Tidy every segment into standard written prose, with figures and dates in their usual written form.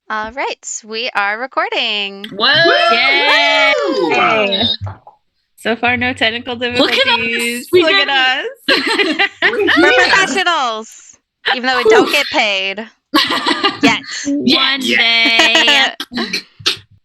All right, we are recording. Whoa! Yay! Yay. So far, no technical difficulties. Look at us. We're professionals, even though we don't get paid yet. One day.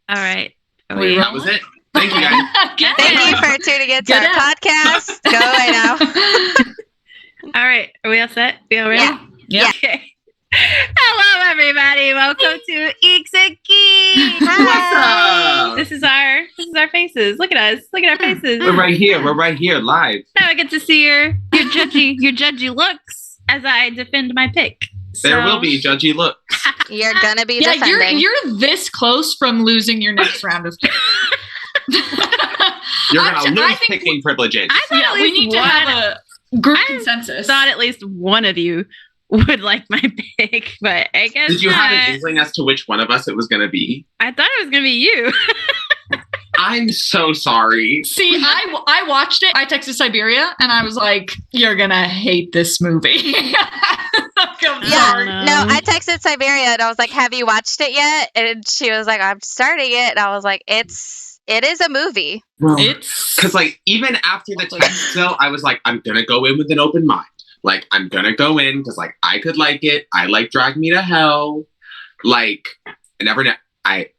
All right. Wait, That was it. Thank you, guys. Thank you for tuning into Get our out. podcast. Go away now. All right. Are we all set? We all ready? Yeah. Okay. Hello, everybody. Welcome to Eeks and Geeks. What's up? This is our faces. Look at us. Look at our faces. We're right here, live. Now I get to see your judgy looks as I defend my pick. There So- will be judgy looks. You're gonna be Yeah, defending. you're this close from losing your next round of picks. You're I gonna lose think picking privileges. I thought Yeah, at we least need to one- have a group I consensus. thought at least one of you would like my pick, but I guess Did you not. have an inkling as to which one of us it was gonna be? I thought it was gonna be you. I'm so sorry. See, I watched it. I texted Siberia, and I was like, "You're gonna hate this movie." I'm Yeah, sorry. no, I texted Siberia and I was like, "Have you watched it yet?" And she was like, "I'm starting it." And I was like, "It is a movie." It's Because like even after the text still, I was like, I'm gonna go in with an open mind. Like I'm gonna go in because like I could like it. I like Drag Me to Hell. Like I never know.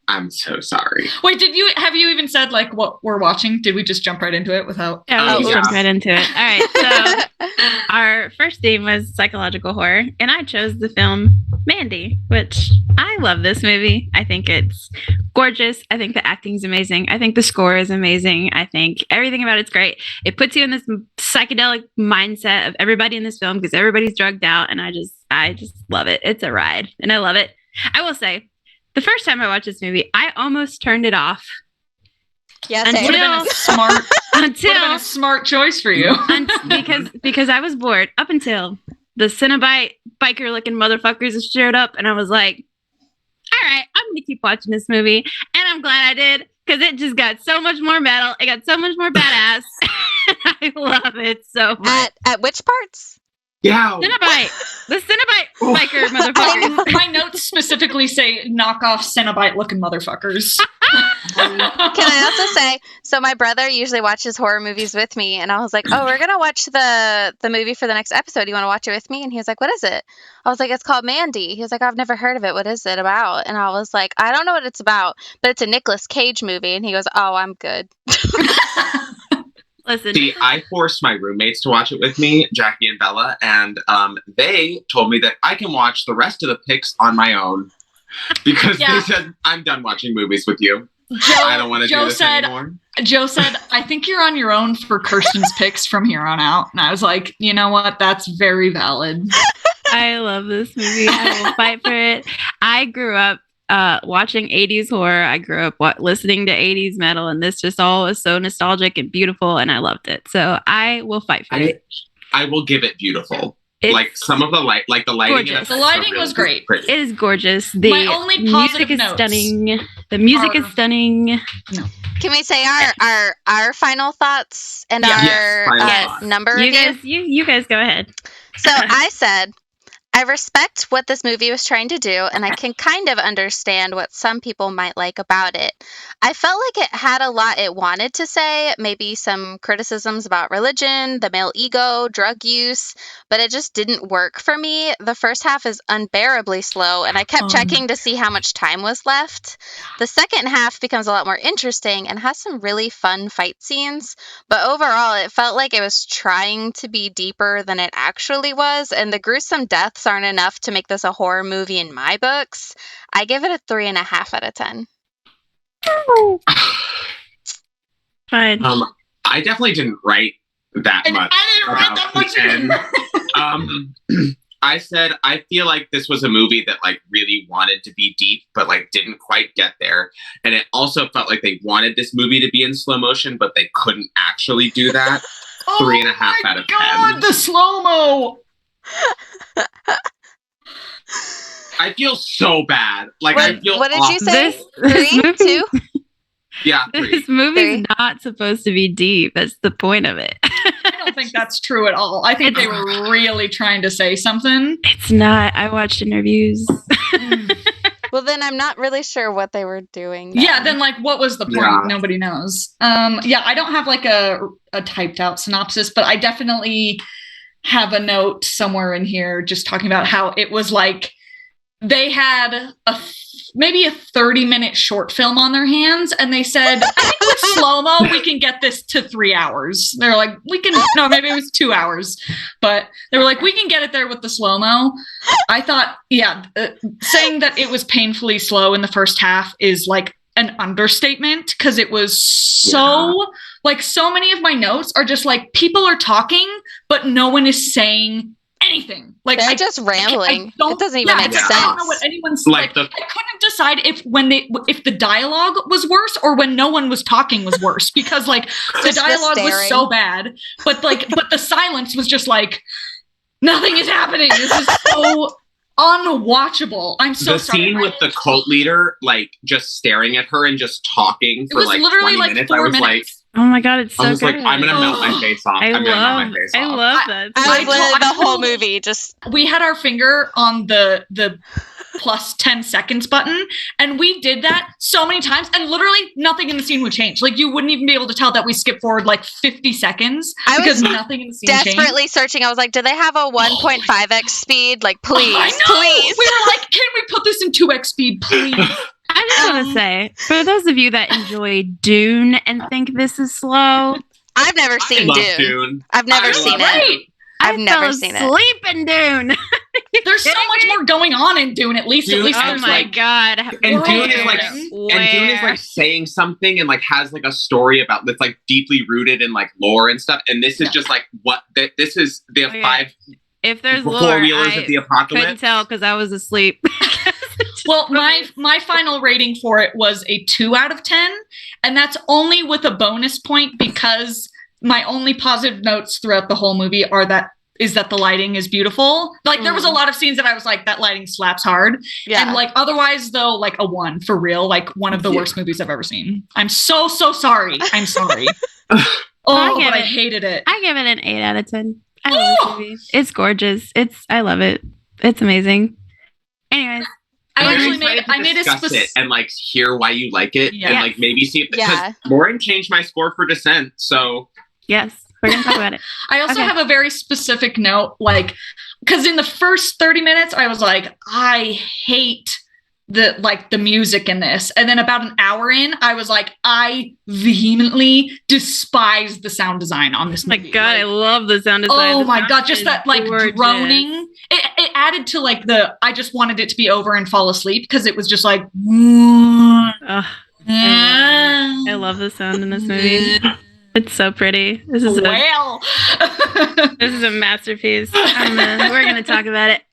I'm so sorry. Wait, have you even said like what we're watching? Did we just jump right into it without? Yeah, we yeah. jumped right into it. All right, so our first theme was psychological horror, and I chose the film Mandy, which I love this movie. I think it's gorgeous. I think the acting's amazing. I think the score is amazing. I think everything about it's great. It puts you in this psychedelic mindset of everybody in this film because everybody's drugged out, and I just love it. It's a ride, and I love it. I will say, the first time I watched this movie, I almost turned it off Yes, Until- Would have been a smart, would have been until a smart choice for you. because I was bored up until the Cenobite biker looking motherfuckers showed up, and I was like, all right, I'm gonna keep watching this movie, and I'm glad I did because it just got so much more metal. It got so much more badass. I love it so much. at which parts? Yeah. The Cenobite biker motherfuckers. My notes specifically say "knockoff Cenobite-looking motherfuckers." Can I also say, so my brother usually watches horror movies with me, and I was like, "Oh, we're gonna watch the movie for the next episode. You want to watch it with me?" And he was like, "What is it?" I was like, "It's called Mandy." He was like, "I've never heard of it. What is it about?" And I was like, "I don't know what it's about, but it's a Nicolas Cage movie." And he goes, "Oh, I'm good." Listen, See, I forced my roommates to watch it with me, Jackie and Bella, and they told me that I can watch the rest of the picks on my own because Yeah. they said, I'm done watching movies with you. I don't want to do Joe this said, anymore. Joe said, "I think you're on your own for Kirstin's picks from here on out." And I was like, "You know what? That's very valid." I love this movie. I will fight for it. I grew up watching 80s horror. I grew up listening to 80s metal, and this just all was so nostalgic and beautiful, and I loved it. So I will fight for it. I will give it beautiful. It's- Like some of the lighting. Gorgeous. The lighting was great. Pretty. It is gorgeous. The My only music positive is notes stunning. The music is are- stunning. Can we say our final thoughts and Yeah. our Yes, final thoughts. number You review? guys, you guys go ahead. So I said, I respect what this movie was trying to do, and I can kind of understand what some people might like about it. I felt like it had a lot it wanted to say, maybe some criticisms about religion, the male ego, drug use, but it just didn't work for me. The first half is unbearably slow, and I kept checking to see how much time was left. The second half becomes a lot more interesting and has some really fun fight scenes, but overall it felt like it was trying to be deeper than it actually was, and the gruesome deaths aren't enough to make this a horror movie in my books. I give it a 3.5 out of 10. Fine. I definitely didn't write that much. I didn't write that about much. the end. I said I feel like this was a movie that like really wanted to be deep, but like didn't quite get there. And it also felt like they wanted this movie to be in slow motion, but they couldn't actually do that. 3.5 out of 10. God, the slow mo. I feel so bad. Like I feel What did you awful. say? This 3, movie- 2? Yeah, 3. This movie's 3. not supposed to be deep. That's the point of it. I don't think that's true at all. I think they were really trying to say something. It's not. I watched interviews. Well, then I'm not really sure what they were doing. Yeah, then like what was the point? Yeah. Nobody knows. Yeah, I don't have like a typed out synopsis, but I definitely have a note somewhere in here just talking about how it was like they had maybe a 30-minute short film on their hands, and they said, I think with slow-mo we can get this to 3 hours. They're like, maybe it was 2 hours, but they were like, we can get it there with the slow-mo. I thought, saying that it was painfully slow in the first half is like an understatement, because it was so like, so many of my notes are just like, people are talking but no one is saying anything. Like, they're just rambling. It doesn't even make sense. I don't know what anyone's like. I couldn't decide if the dialogue was worse or when no one was talking was worse, because like the dialogue was so bad, but the silence was just like, nothing is happening. This is so unwatchable. I'm so sorry. The scene with the cult leader, like, just staring at her and just talking for like literally 20 like minutes. 4 I was minutes. Oh my god, it's so I was good. like, I'm gonna melt my face off. I love that. I was the whole movie just. We had our finger on the plus 10 seconds button, and we did that so many times, and literally nothing in the scene would change. Like, you wouldn't even be able to tell that we skipped forward like 50 seconds because nothing in the scene desperately changed. searching. I was like, do they have a 1.5x speed? Like, please, please. We were like, can we put this in 2x speed, please? I just want to say, for those of you that enjoy Dune and think this is slow, I've never seen Dune. I've never seen it. I've never seen it. Sleep in Dune. There's so much more going on in Dune. At least. Oh my god! And Dune is like saying something and like has like a story about that's like deeply rooted in like lore and stuff. And this is just like this is the 5. If there's four-wheelers of the apocalypse. Couldn't tell because I was asleep. Well, my final rating for it was a 2 out of 10, and that's only with a bonus point because my only positive notes throughout the whole movie is that the lighting is beautiful. Like, there was a lot of scenes that I was like, that lighting slaps hard. Yeah. And like, otherwise though, like a 1 for real, like one of the worst movies I've ever seen. I'm so sorry. I'm sorry. I hated it. I give it an 8 out of 10. I love this movie. It's gorgeous. I love it. It's amazing. Anyways. I made a specific and like hear why you like it and like maybe see if because Lauren changed my score for Descent. So yes, we're gonna talk about it. I also have a very specific note, like, because in the first 30 minutes I was like, I hate the music in this, and then about an hour in I was like, I vehemently despise the sound design on this movie. My god, I love the sound design. Oh my god, just that like droning. It added to like I just wanted it to be over and fall asleep because it was just like I love the sound in this movie. It's so pretty. This is a masterpiece. We're gonna talk about it.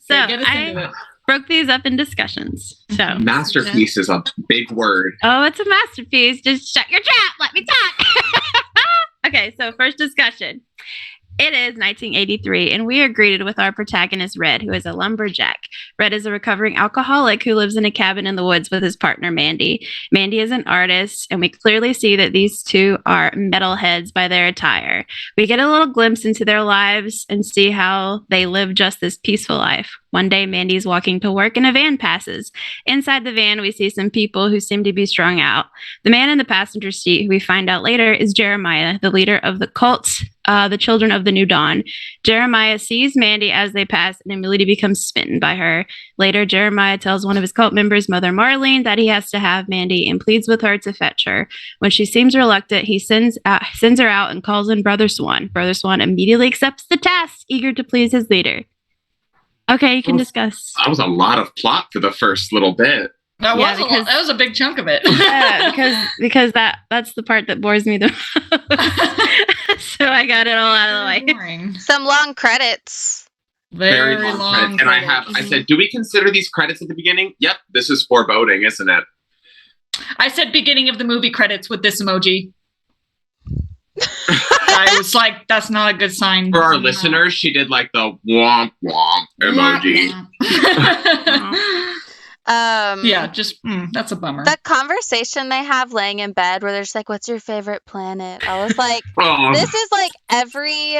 So I broke these up in discussions. So masterpiece is a big word. Oh, it's a masterpiece. Just shut your trap. Let me talk. Okay, so first discussion. It is 1983, and we are greeted with our protagonist, Red, who is a lumberjack. Red is a recovering alcoholic who lives in a cabin in the woods with his partner, Mandy. Mandy is an artist, and we clearly see that these two are metalheads by their attire. We get a little glimpse into their lives and see how they live just this peaceful life. One day, Mandy's walking to work and a van passes. Inside the van, we see some people who seem to be strung out. The man in the passenger seat, who we find out later, is Jeremiah, the leader of the cult, the Children of the New Dawn. Jeremiah sees Mandy as they pass and immediately becomes smitten by her. Later, Jeremiah tells one of his cult members, Mother Marlene, that he has to have Mandy and pleads with her to fetch her. When she seems reluctant, he sends her out and calls in Brother Swan. Brother Swan immediately accepts the task, eager to please his leader. Okay, you can discuss. That was a lot of plot for the first little bit. That was a big chunk of it. because that's the part that bores me the most. So I got it all out of the way. Boring. Some long credits. Very long credits. And I said, do we consider these credits at the beginning? Yep, this is foreboding, isn't it? I said beginning of the movie credits with this emoji. I was like, that's not a good sign. For our listeners, she did like the womp womp emoji. That's a bummer. The conversation they have laying in bed where they're just like, what's your favorite planet? I was like, this is like every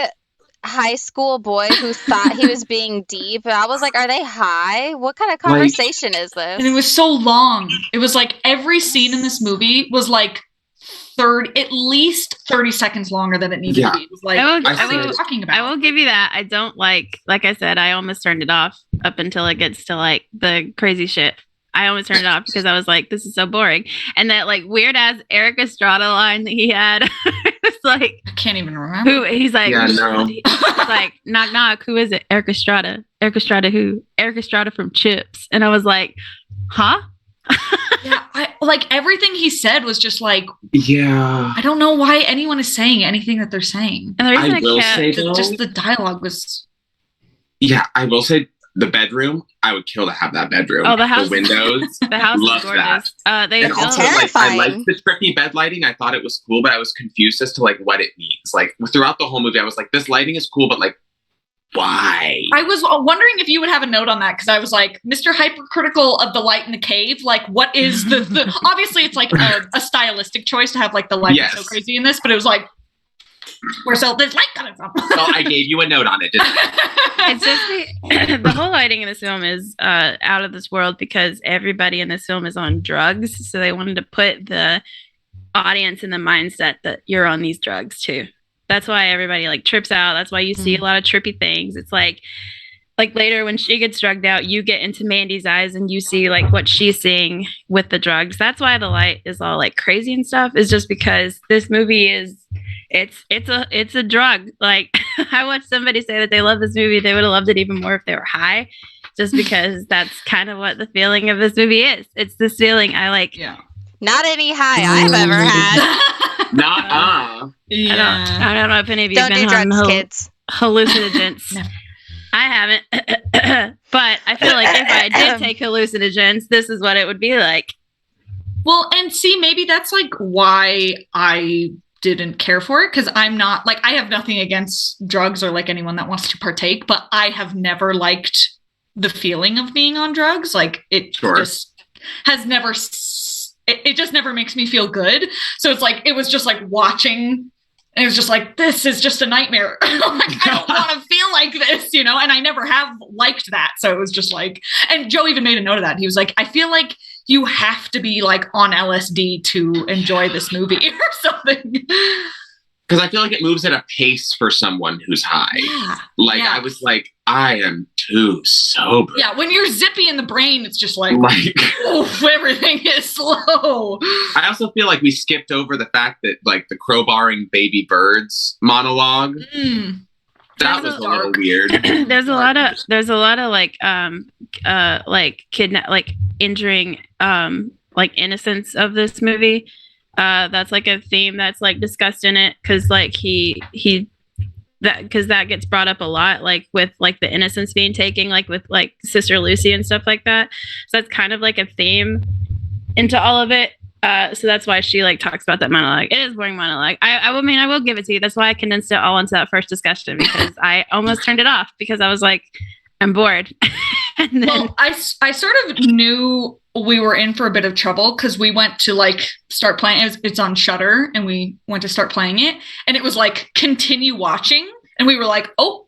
high school boy who thought he was being deep. And I was like, are they high? What kind of Like- conversation is this? And it was so long. It was like every scene in this movie was like at least 30 seconds longer than it needed to be. It was like, I will- what I are will- we talking about? I will give you that. I don't like I said, I almost turned it off up until it gets to like the crazy shit. I almost turned it off because I was like, this is so boring. And that like weird ass Eric Estrada line that he had. It's like, I can't even remember. who he's like, Yeah, no. It's like, knock knock, who is it? Eric Estrada. Eric Estrada who? Eric Estrada from Chips. And I was like, huh? Yeah, like everything he said was just like, Yeah. I don't know why anyone is saying anything that they're saying. And the reason I I, will kept say though, Just the dialogue was. yeah, I will say the bedroom. I would kill to have that bedroom. Oh, the house- The windows. the house is Love gorgeous. They And built also, like, I Terrifying. liked the trippy bed lighting. I thought it was cool, but I was confused as to like what it means. Like throughout the whole movie, I was like, this lighting is cool, but like, why? I was wondering if you would have a note on that because I was like, Mr. Hypercritical of the light in the cave. Like, what is the obviously it's like a stylistic choice to have like the light Yes. so crazy in this, but it was like, where's all this light coming from? So I gave you a note on it. Didn't I? It's just the whole lighting in this film is out of this world because everybody in this film is on drugs. So they wanted to put the audience in the mindset that you're on these drugs too. That's why everybody like trips out. That's why you see a lot of trippy things. It's like later when she gets drugged out, you get into Mandy's eyes and you see like what she's seeing with the drugs. That's why the light is all like crazy and stuff. Is just because this movie is it's a drug. Like I watched somebody say that they love this movie. They would have loved it even more if they were high, just because that's kind of what the feeling of this movie is. It's this feeling I like. Yeah. Not any high I've ever had. Yeah. I don't know if any of you Don't do have been drugs, on kids. hallucinogens. No. I haven't, but I feel like if I did take hallucinogens, this is what it would be like. Well, and see, maybe that's like why I didn't care for it, because I'm not like, I have nothing against drugs or like anyone that wants to partake, but I have never liked the feeling of being on drugs. Like it just has never, it just never makes me feel good. So it's like, it was just like watching, and it was just like, this is just a nightmare. Like, I don't want to feel like this, you know? And I never have liked that. So it was just like, and Joe even made a note of that. He was like, I feel like you have to be like on LSD to enjoy this movie or something. Because I feel like it moves at a pace for someone who's high. Yeah. Like, Yeah. I was like, I am too sober. Yeah, when you're zippy in the brain, it's just like, Like, oof, everything is slow. I also feel like we skipped over the fact that, like, the crowbarring baby birds monologue, that was a little weird. There's a lot of like injuring like innocence of this movie. That's like a theme that's like discussed in it, because like that gets brought up a lot, like with like the innocence being taken, like with like Sister Lucy and stuff like that. So that's kind of like a theme into all of it. So that's why she like talks about that monologue. It is boring monologue. I will give it to you. That's why I condensed it all into that first discussion, because I almost turned it off because I was like, I'm bored. And then Well, I sort of knew we were in for a bit of trouble because we went to like start playing. It's on Shudder, and we went to start playing it, and it was like continue watching, and we were like, oh,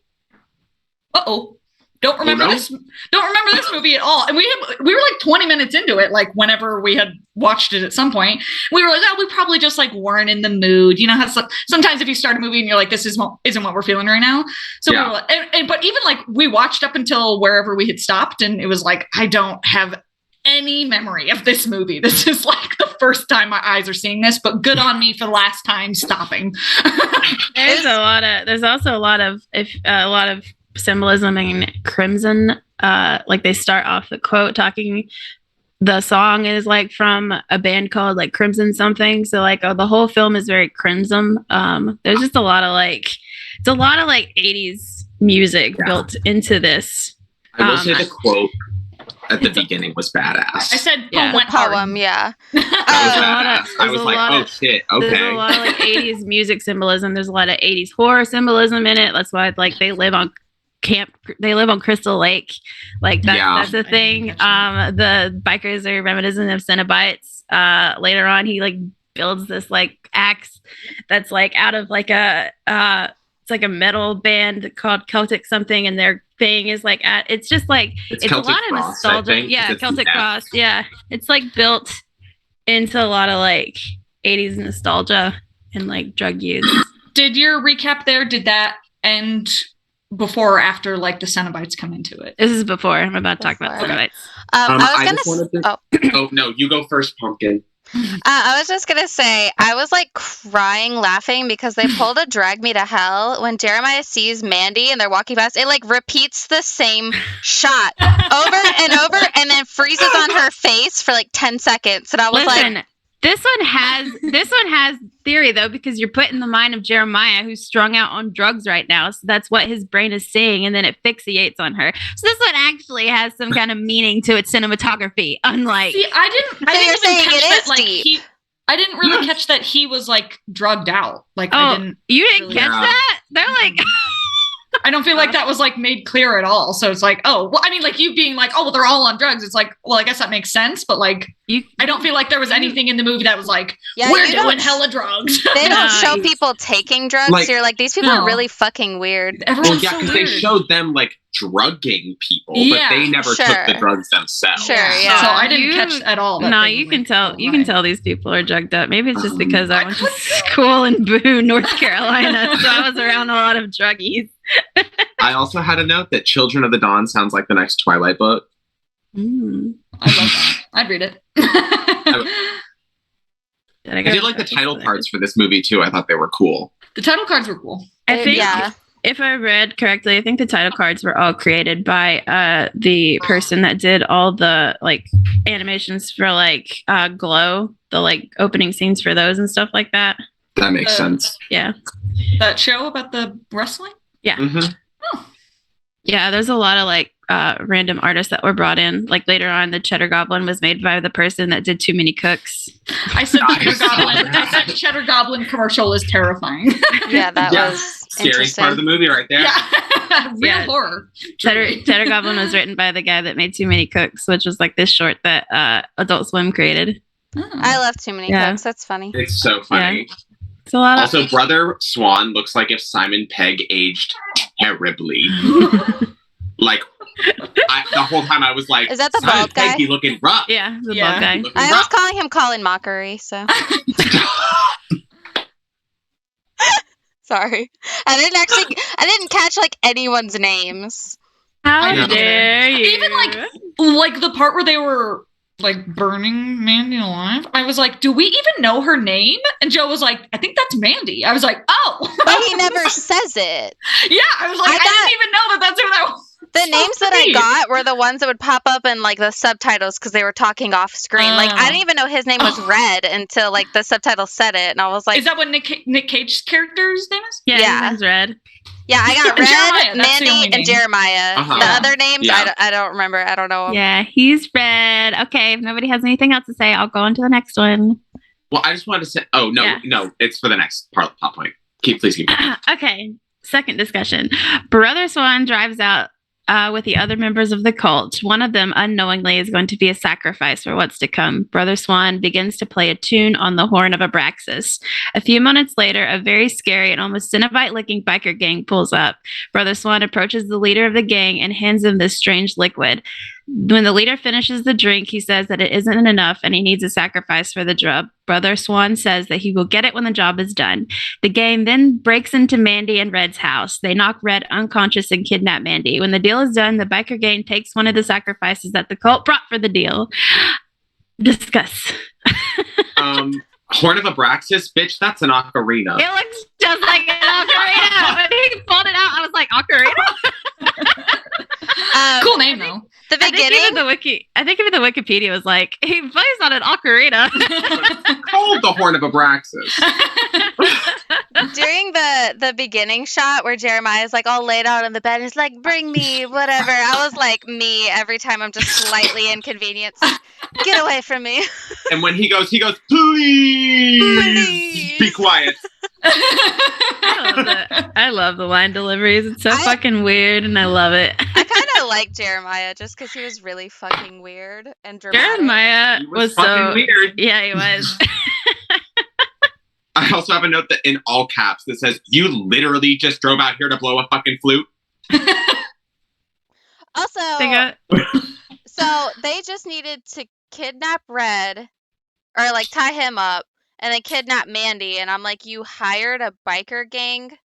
don't remember this. Don't remember this movie at all. And we were like 20 minutes into it, like whenever we had watched it at some point. We were like, oh, we probably just like weren't in the mood. You know how sometimes if you start a movie and you're like, this isn't what we're feeling right now. So we were like, but even like we watched up until wherever we had stopped, and it was like, I don't have any memory of this movie. This is like the first time my eyes are seeing this, but good on me for the last time stopping. there's also a lot of symbolism in Crimson. Like they start off the quote talking, the song is like from a band called like Crimson something. So like the whole film is very Crimson. There's just a lot of like 80s music built into this. I will say the quote at the beginning was badass. I said Yeah. went hard. Poem, yeah. That was badass. I was there's a like, lot oh of- shit, There's a okay. lot of like 80s music symbolism. There's a lot of 80s horror symbolism in it. That's why like they live on Crystal Lake. Like that's the thing. The bikers are reminiscent of Cenobites. Later on he like builds this like axe that's like out of like it's like a metal band called Celtic something, and their thing is like it's just like it's a Celtic lot of Cross, nostalgia. I think, Yeah, because it's Celtic an F. Cross. Yeah, it's like built into a lot of like 80s nostalgia and like drug use. Did your recap there, did that end before or after like the Cenobites come into it? This is before. I'm about to talk about Before. Cenobites. I just was wanted to. gonna. Oh no, you go first, Pumpkin. I was just gonna say, I was like crying laughing because they pulled a Drag Me to Hell when Jeremiah sees Mandy and they're walking past. It like repeats the same shot over and over and then freezes on her face for like 10 seconds. And I was Listen, like, this one has theory though, because you're put in the mind of Jeremiah, who's strung out on drugs right now. So that's what his brain is seeing, and then it fixates on her. So this one actually has some kind of meaning to its cinematography. Unlike, See, I didn't you're saying even catch it that is like deep. I didn't really catch that he was like drugged out. Like oh, I didn't you didn't really- catch Yeah. that? They're like, I don't feel like that was like made clear at all. So it's like, oh, well, I mean, like you being like, oh, well, they're all on drugs. It's like, well, I guess that makes sense. But like, I don't feel like there was anything in the movie that was like, yeah, we're you doing don't, hella drugs. they don't show Nice. people taking drugs. Like- You're like, these people No. are really fucking weird. Well, Everyone's yeah, so because weird. they showed them like drugging people, Yeah, but they never sure. took the drugs themselves. Sure, yeah. So I didn't You- catch at all. That no, they you were, can like, tell. oh, You can my. tell these people are drugged up. Maybe it's just because I I went to couldn't tell. school in Boone, North Carolina, so I was around a lot of druggies. I also had a note that Children of the Dawn sounds like the next Twilight book. Mm. I love that. I'd read it. I did like the title cards for this movie too. I thought they were cool. The title cards were cool. I think yeah. if I read correctly, I think the title cards were all created by the person that did all the like animations for like Glow, the like opening scenes for those and stuff like that. That makes sense. Yeah. That show about the wrestling? Mhm. Yeah, there's a lot of like random artists that were brought in. Like later on, the Cheddar Goblin was made by the person that did Too Many Cooks. I said Nice. Cheddar Goblin. I said Cheddar Goblin commercial is terrifying. Yeah, that Yeah. was Scariest part of the movie right there. Yeah. Real Yeah. horror. Cheddar Goblin was written by the guy that made Too Many Cooks, which was like this short that Adult Swim created. Oh. I love Too Many Yeah. Cooks. That's funny. It's so funny. It's a lot of Also, Brother Swan looks like if Simon Pegg aged terribly. Like, the whole time I was like, Is that the Simon bald Pegg guy? be looking rough. yeah, the Yeah. bald guy. Looking I was rough. calling him Colin Mockery, so sorry. I didn't catch like anyone's names. How I know. dare you? Even like the part where they were like burning Mandy alive. I was like, do we even know her name? And Joe was like, I think that's Mandy. I was like, oh. But he never says it. Yeah, I was like, I I, didn't even know that that's who that was. The So names that I funny. got were the ones that would pop up in like the subtitles because they were talking off screen. Like I Oh. didn't even know his name was Oh. Red until like the subtitle said it, and I was like, Is that what Nick Cage's character's name is? yeah, Yeah. his name's Red. yeah, I got And Jeremiah, Red, that's the only Mandy, name. and Jeremiah. Uh-huh. The Yeah. other names Yeah. I don't remember. I don't know 'em. Yeah, he's Red. Okay, if nobody has anything else to say, I'll go on to the next one. Well, I just wanted to say, oh, no, Yeah. no, it's for the next plot point. Please keep going. Okay, second discussion. Brother Swan drives out with the other members of the cult. One of them unknowingly is going to be a sacrifice for what's to come. Brother Swan begins to play a tune on the horn of Abraxas. A few minutes later, a very scary and almost Cenobite-looking biker gang pulls up. Brother Swan approaches the leader of the gang and hands him this strange liquid. When the leader finishes the drink, he says that it isn't enough and he needs a sacrifice for the drug. Brother Swan says that he will get it when the job is done. The gang then breaks into Mandy and Red's house. They knock Red unconscious and kidnap Mandy. When the deal is done, the biker gang takes one of the sacrifices that the cult brought for the deal. Discuss. Horn of Abraxas, bitch, that's an ocarina. It looks just like an ocarina. When he pulled it out, I was like, ocarina? Cool name though. The I think even the Wikipedia was like, he plays on an ocarina. Called the Horn of Abraxas. During the beginning shot where Jeremiah's like all laid out on the bed, he's like, "Bring me whatever." I was like, me every time I'm just slightly inconvenienced. Get away from me. And when he goes, please, Please. be quiet. I love the line deliveries. It's so I- fucking weird, and I love it. I kind of like Jeremiah just because he was really fucking weird and dramatic. Jeremiah He was fucking so weird. yeah, he was. I also have a note that in all caps that says, "You literally just drove out here to blow a fucking flute." Also, They got so they just needed to kidnap Red, or like tie him up, and then kidnap Mandy. And I'm like, you hired a biker gang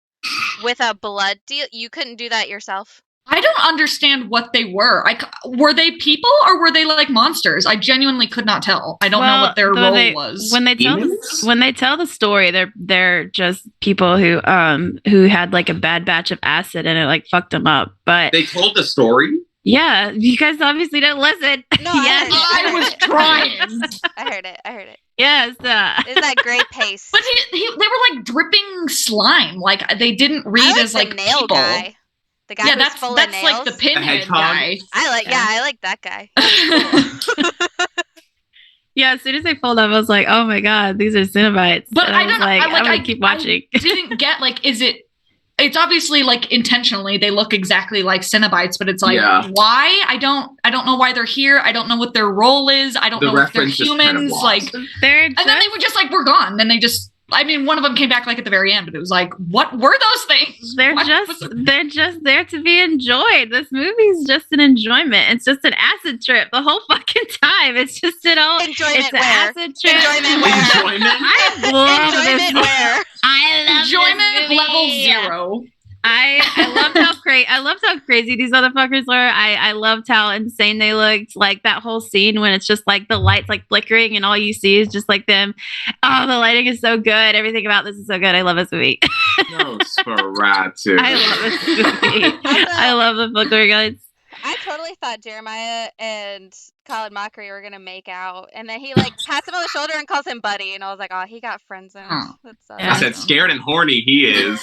with a blood deal? You couldn't do that yourself? I don't understand what they were. Were they people or were they like monsters? I genuinely could not tell. I don't know what their role was. When they tell Demons? when they tell the story, they're just people who had like a bad batch of acid and it like fucked them up. But They told the story. yeah, you guys obviously didn't listen. No, yes, I was trying. I heard it. yes. Is that great pace? But they were like dripping slime. Like they didn't read I as the like nail people. guy. The guy Yeah, who's that's full of nails. like the pinhead hedgehog. guy. I like that guy. Yeah, as soon as they pulled up, I was like, "Oh my god, these are Cenobites!" But and I don't know. I'm gonna keep watching. I didn't get like, is it? It's obviously like intentionally they look exactly like Cenobites, but it's like why? I don't know why they're here. I don't know what their role is. I don't know if they're humans. Like and then they were just like, we're gone. Then they just. I mean, one of them came back like at the very end, but it was like, what were those things? They're just there to be enjoyed. This movie's just an enjoyment. It's just an acid trip the whole fucking time. It's just enjoyment. It's an acid trip. Enjoyment where? Enjoyment. I love Enjoyment this. where? I love enjoyment this level movie. 0. I loved how crazy these motherfuckers were. I loved how insane they looked. Like that whole scene when it's just like the lights like flickering and all you see is just like them. Oh, the lighting is so good. Everything about this is so good. I love this movie. Nosferatu. I love this movie. I love the flickering lights. I totally thought Jeremiah and Colin Mockery were gonna make out, and then he like pats him on the shoulder and calls him buddy, and I was like, oh, he got friend zoned. Yeah. I said scared and horny he is.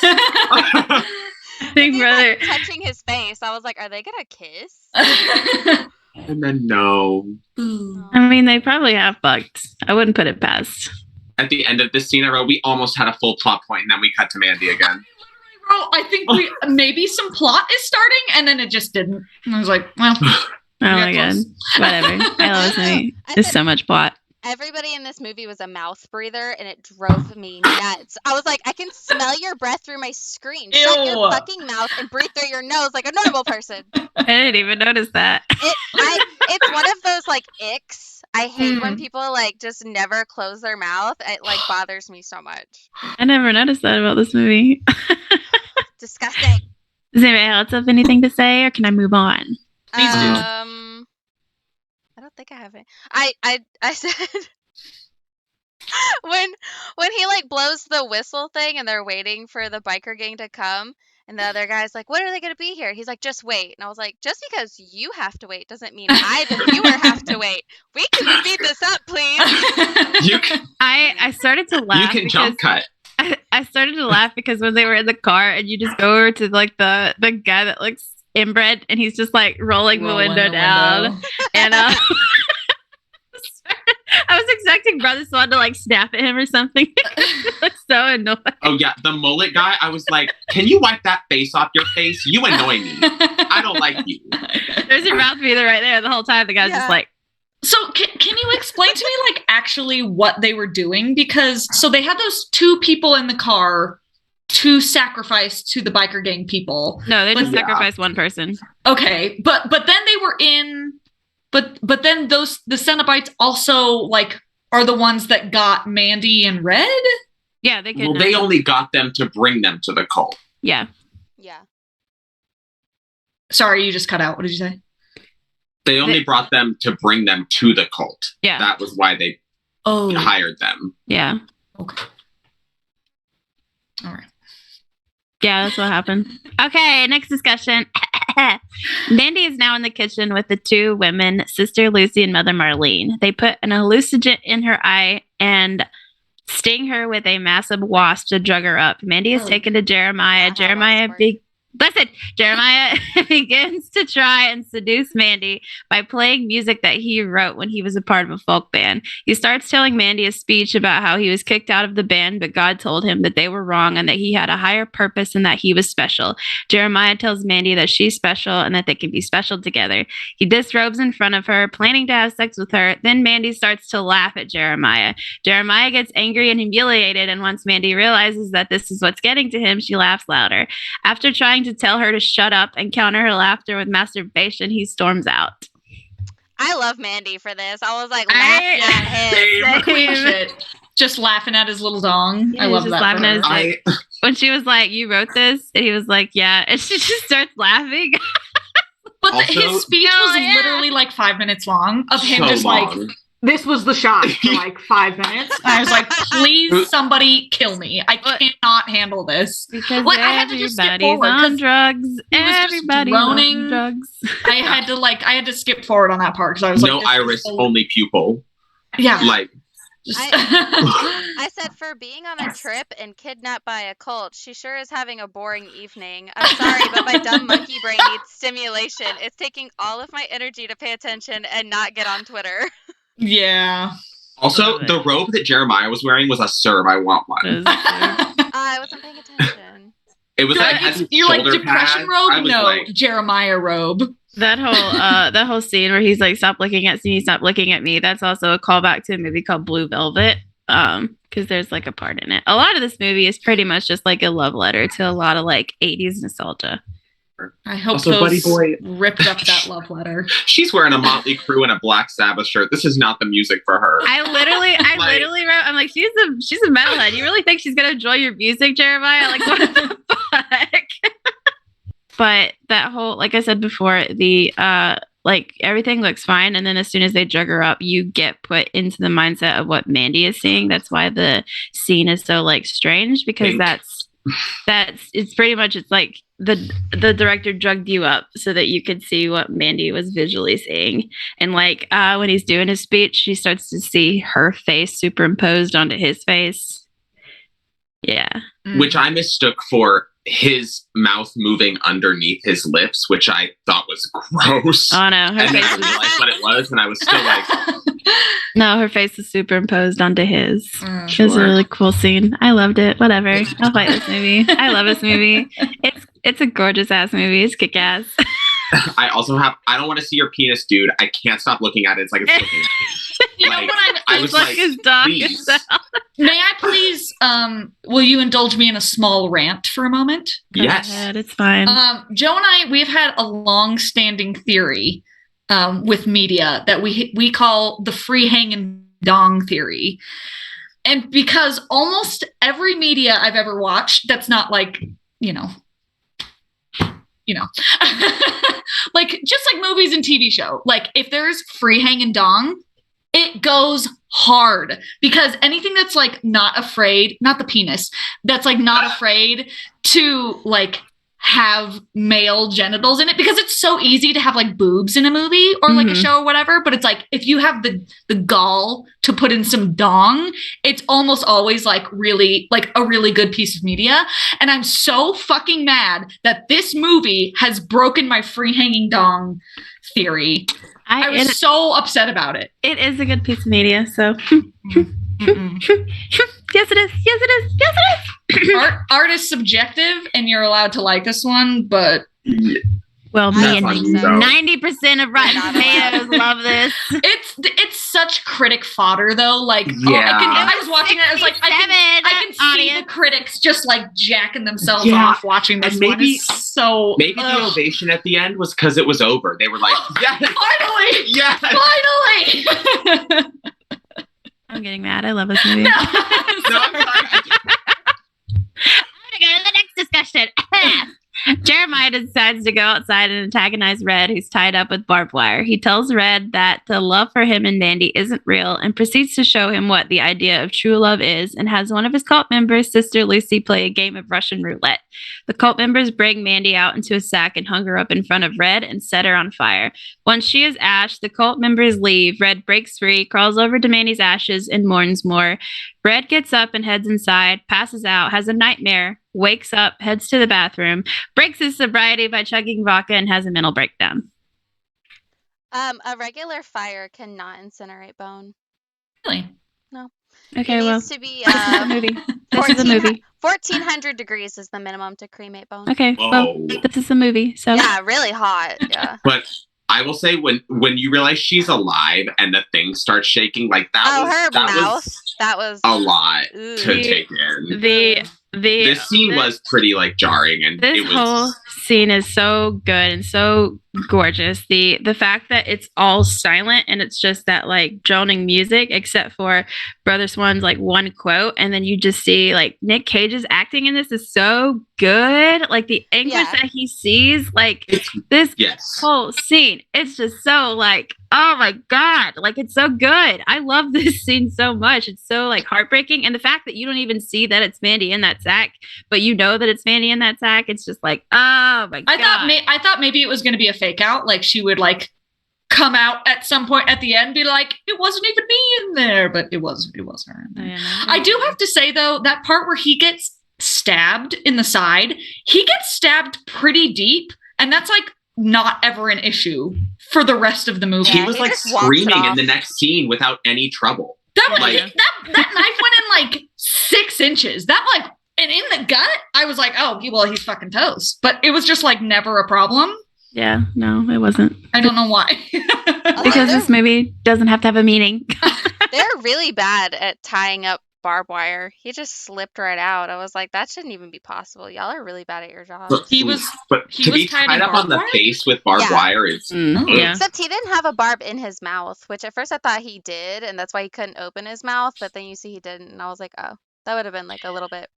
Big brother. Like, touching his face. I was like, are they gonna kiss? And then no. I mean, they probably have fucked. I wouldn't put it past. At the end of this scene, I wrote, we almost had a full plot point, and then we cut to Mandy again. I think maybe some plot is starting, and then it just didn't. And I was like, well, oh my god, whatever. I love this movie. There's so much plot. Everybody in this movie was a mouth breather, and it drove me nuts. I was like, I can smell your breath through my screen. Shut your fucking mouth and breathe through your nose like a normal person. I didn't even notice that. It's one of those like icks. I hate when people like just never close their mouth. It like bothers me so much. I never noticed that about this movie. Disgusting. Does anybody else have anything to say, or can I move on? Please do. I don't think I have it. I said when he like blows the whistle thing and they're waiting for the biker gang to come, and the other guy's like, when are they going to be here? He's like, just wait. And I was like, just because you have to wait doesn't mean I, the viewer, have to wait. We can speed this up, please. I started to laugh. You can jump cut. I started to laugh because when they were in the car and you just go over to like the guy that looks inbred and he's just like rolling the window down. And I was expecting Brother Swan to like snap at him or something. It looks so annoying. Oh yeah, the mullet guy. I was like, can you wipe that face off your face? You annoy me. I don't like you. There's your mouth breather right there the whole time. The guy's just like. So can you explain to me like actually what they were doing? Because so they had those 2 people in the car to sacrifice to the biker gang people. No, they just sacrificed one person. Okay, but then they were in. But then the Cenobites also like are the ones that got Mandy and Red. Yeah, they could. Well, they only got them to bring them to the cult. Yeah. Yeah. Sorry, you just cut out. What did you say? They only brought them to bring them to the cult. Yeah. That was why they hired them. Yeah. Okay. All right. Yeah, that's what happened. Okay, next discussion. Mandy is now in the kitchen with the 2 women, Sister Lucy and Mother Marlene. They put an hallucinogen in her eye and sting her with a massive wasp to drug her up. Mandy is taken to Jeremiah. Jeremiah Listen, Jeremiah begins to try and seduce Mandy by playing music that he wrote when he was a part of a folk band. He starts telling Mandy a speech about how he was kicked out of the band, but God told him that they were wrong and that he had a higher purpose and that he was special. Jeremiah tells Mandy that she's special and that they can be special together. He disrobes in front of her, planning to have sex with her. Then Mandy starts to laugh at Jeremiah. Jeremiah gets angry and humiliated, and once Mandy realizes that this is what's getting to him, she laughs louder. After trying to tell her to shut up and counter her laughter with masturbation, he storms out. I love Mandy for this. I was like laughing at him. Queen shit. Just laughing at his little dong. Yeah, I love just that. laughing at his when she was like, "You wrote this," and he was like, "Yeah," and she just starts laughing. But Also- his speech was literally like 5 minutes long of him So just long. like, This was the shot for like 5 minutes. I was like, please somebody kill me. I cannot handle this. Because Like, I had to just skip everybody's forward, 'cause on drugs. he was just Everybody's droning. on drugs. I had to skip forward on that part because I was No like, this is iris, so- only pupil. Yeah. Like, Just- I said for being on a trip and kidnapped by a cult, she sure is having a boring evening. I'm sorry, but my dumb monkey brain needs stimulation. It's taking all of my energy to pay attention and not get on Twitter. yeah. also, the robe that Jeremiah was wearing was a serve. I want one. I wasn't paying attention. It was You're like, like, had you're like shoulder depression pads. I robe? was No, like, Jeremiah robe. That whole scene where he's like, "Stop looking at me, stop looking at me." That's also a callback to a movie called Blue Velvet. Because there's like a part in it. A lot of this movie is pretty much just like a love letter to a lot of like 80s nostalgia. I hope Also, Buddy those Boy- ripped up that love letter. she's wearing a Motley Crue and a Black Sabbath shirt. This is not the music for her. I literally wrote, I'm like, she's a metalhead. You really think she's gonna enjoy your music, Jeremiah? Like, what the fuck? But that whole, like I said before, the like everything looks fine, and then as soon as they drug her up, you get put into the mindset of what Mandy is seeing. That's why the scene is so like strange, because Pink. that's it's pretty much, it's like the director drugged you up so that you could see what Mandy was visually seeing. And like when he's doing his speech, she starts to see her face superimposed onto his face. Yeah. Which I mistook for his mouth moving underneath his lips, which I thought was gross. Oh no, her And then face I realized what it was, and I was still like, no, her face was superimposed onto his. Mm, It was a sure. really cool scene. I loved it. Whatever. I'll fight this movie. I love this movie. It's a gorgeous ass movie. It's kick ass. I also have, I don't want to see your penis, dude. I can't stop looking at it. It's like it's looking at me. You know Like, what I was like, his dog please. is out. May I please, will you indulge me in a small rant for a moment? Go Yes. ahead, it's fine. Joe and I, we've had a long-standing theory with media that we call the free hanging dong theory. And because almost every media I've ever watched that's not like, you know, like just like movies and TV show, like if there's free hanging dong, it goes hard, because anything that's like not afraid, not the penis, that's like not afraid to like have male genitals in it, because it's so easy to have like boobs in a movie or like a show or whatever, but it's like if you have the gall to put in some dong, it's almost always like really like a really good piece of media. And I'm so fucking mad that this movie has broken my free hanging dong theory. I was so upset about it. It is a good piece of media, so Mm-mm. yes it is. Yes it is. Yes it is. Art is subjective, and you're allowed to like this one, but Well, That's me on and you, though. 90% of Rotten Not Tomatoes love this. it's such critic fodder though. Like, Yeah. I was watching it. I was like, I can see audience. the critics just like jacking themselves Yeah. off watching this And maybe- one. It's so maybe the ugh. ovation at the end was because it was over. They were like, yes, Finally, yes. finally. I'm getting mad. I love this movie. No, I'm sorry. I'm gonna go to the next discussion. Jeremiah decides to go outside and antagonize Red, who's tied up with barbed wire. He tells Red that the love for him and Mandy isn't real, and proceeds to show him what the idea of true love is, and has one of his cult members, Sister Lucy, play a game of Russian roulette. The cult members bring Mandy out into a sack and hung her up in front of Red and set her on fire. Once she is ash, the cult members leave. Red breaks free, crawls over to Mandy's ashes, and mourns more. Red gets up and heads inside, passes out, has a nightmare, wakes up, heads to the bathroom, breaks his sobriety by chugging vodka, and has a mental breakdown. A regular fire cannot incinerate bone. Really? No. Okay, It well, needs to be this is a movie. This is a movie. 1400 degrees is the minimum to cremate bone. Okay, well, Whoa. this is a movie, so Yeah, really hot. Yeah. But I will say when you realize she's alive and the thing starts shaking, like Her that mouth. was That was a lot Ooh. to take in. the This scene was pretty like jarring, and this it was whole scene is so good and so gorgeous. The fact that it's all silent and it's just that like droning music, except for Brother Swan's like one quote, and then you just see like Nick Cage's acting in this is so good. Like the anguish that he sees, like this yes. whole scene, it's just so like, oh my god, like it's so good. I love this scene so much. It's so like heartbreaking, and the fact that you don't even see that it's Mandy in that sack, but you know that it's Mandy in that sack, it's just like, oh my god. I thought maybe it was going to be a fake out, like she would like come out at some point at the end, be like, it wasn't even me in there, but it was her. I do have to say though, that part where he gets stabbed in the side, he gets stabbed pretty deep, and that's like not ever an issue for the rest of the movie. He was like screaming in the next scene without any trouble. That knife went in like 6 inches. That like, and in the gut, I was like, oh, well, he's fucking toast. But it was just like never a problem. Yeah, no, it wasn't. I don't know why. Because this movie doesn't have to have a meaning. They're really bad at tying up barbed wire. He just slipped right out. I was like, that shouldn't even be possible. Y'all are really bad at your job. But to be tied up on the face with barbed wire is Except he didn't have a barb in his mouth, which at first I thought he did, and that's why he couldn't open his mouth. But then you see he didn't, and I was like, oh, that would have been like a little bit.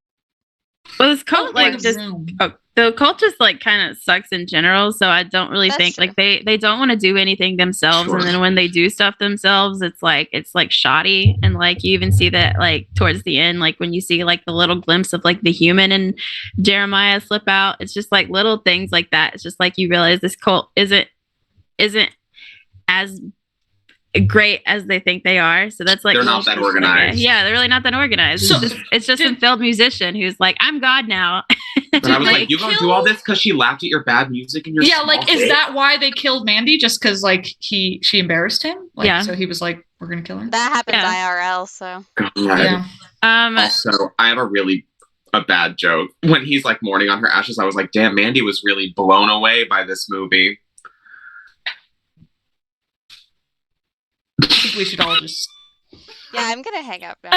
Well, this cult the cult just like kind of sucks in general, so I don't really think like they don't want to do anything themselves, and then when they do stuff themselves, it's like shoddy, and like you even see that like towards the end, like when you see like the little glimpse of like the human and Jeremiah slip out, it's just like little things like that. It's just like you realize this cult isn't as great as they think they are, so that's like they're not that organized. Yeah, they're really not that organized. So, it's just a failed musician who's like, I'm God now. But I was like, you gonna do all this because she laughed at your bad music and your is that why they killed Mandy? Just because like she embarrassed him? Like, so he was like, we're gonna kill her. That happens IRL. So yeah. Also, I have a bad joke. When he's like mourning on her ashes, I was like, damn, Mandy was really blown away by this movie. I think we should all just. Yeah, I'm gonna hang up now.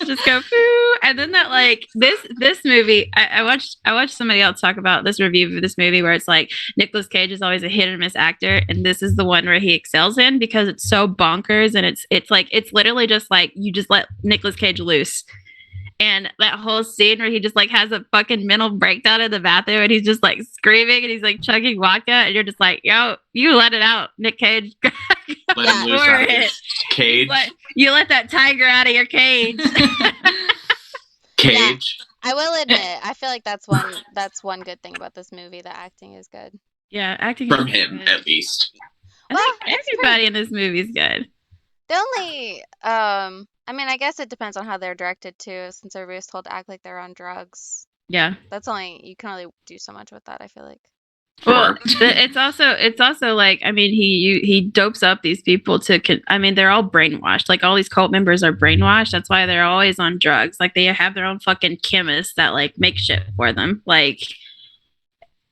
Just go foo, and then that like this movie. I watched somebody else talk about this review of this movie where it's like Nicolas Cage is always a hit or miss actor, and this is the one where he excels in because it's so bonkers, and it's literally just like you just let Nicolas Cage loose. And that whole scene where he just like has a fucking mental breakdown in the bathroom and he's just like screaming and he's like chugging vodka and you're just like, yo, you let it out, Nick Cage. Let him loose out of his cage. You let that tiger out of your cage. Cage. Yeah, I will admit, I feel like that's one good thing about this movie. The acting is good. Yeah, acting from him good. At least. I think everybody in this movie is good. The only I mean, I guess it depends on how they're directed too, since everybody's told to act like they're on drugs. Yeah. You can only do so much with that, I feel like. Well, it's also like, I mean, he dopes up these people I mean, they're all brainwashed. Like all these cult members are brainwashed. That's why they're always on drugs. Like they have their own fucking chemists that like make shit for them. Like,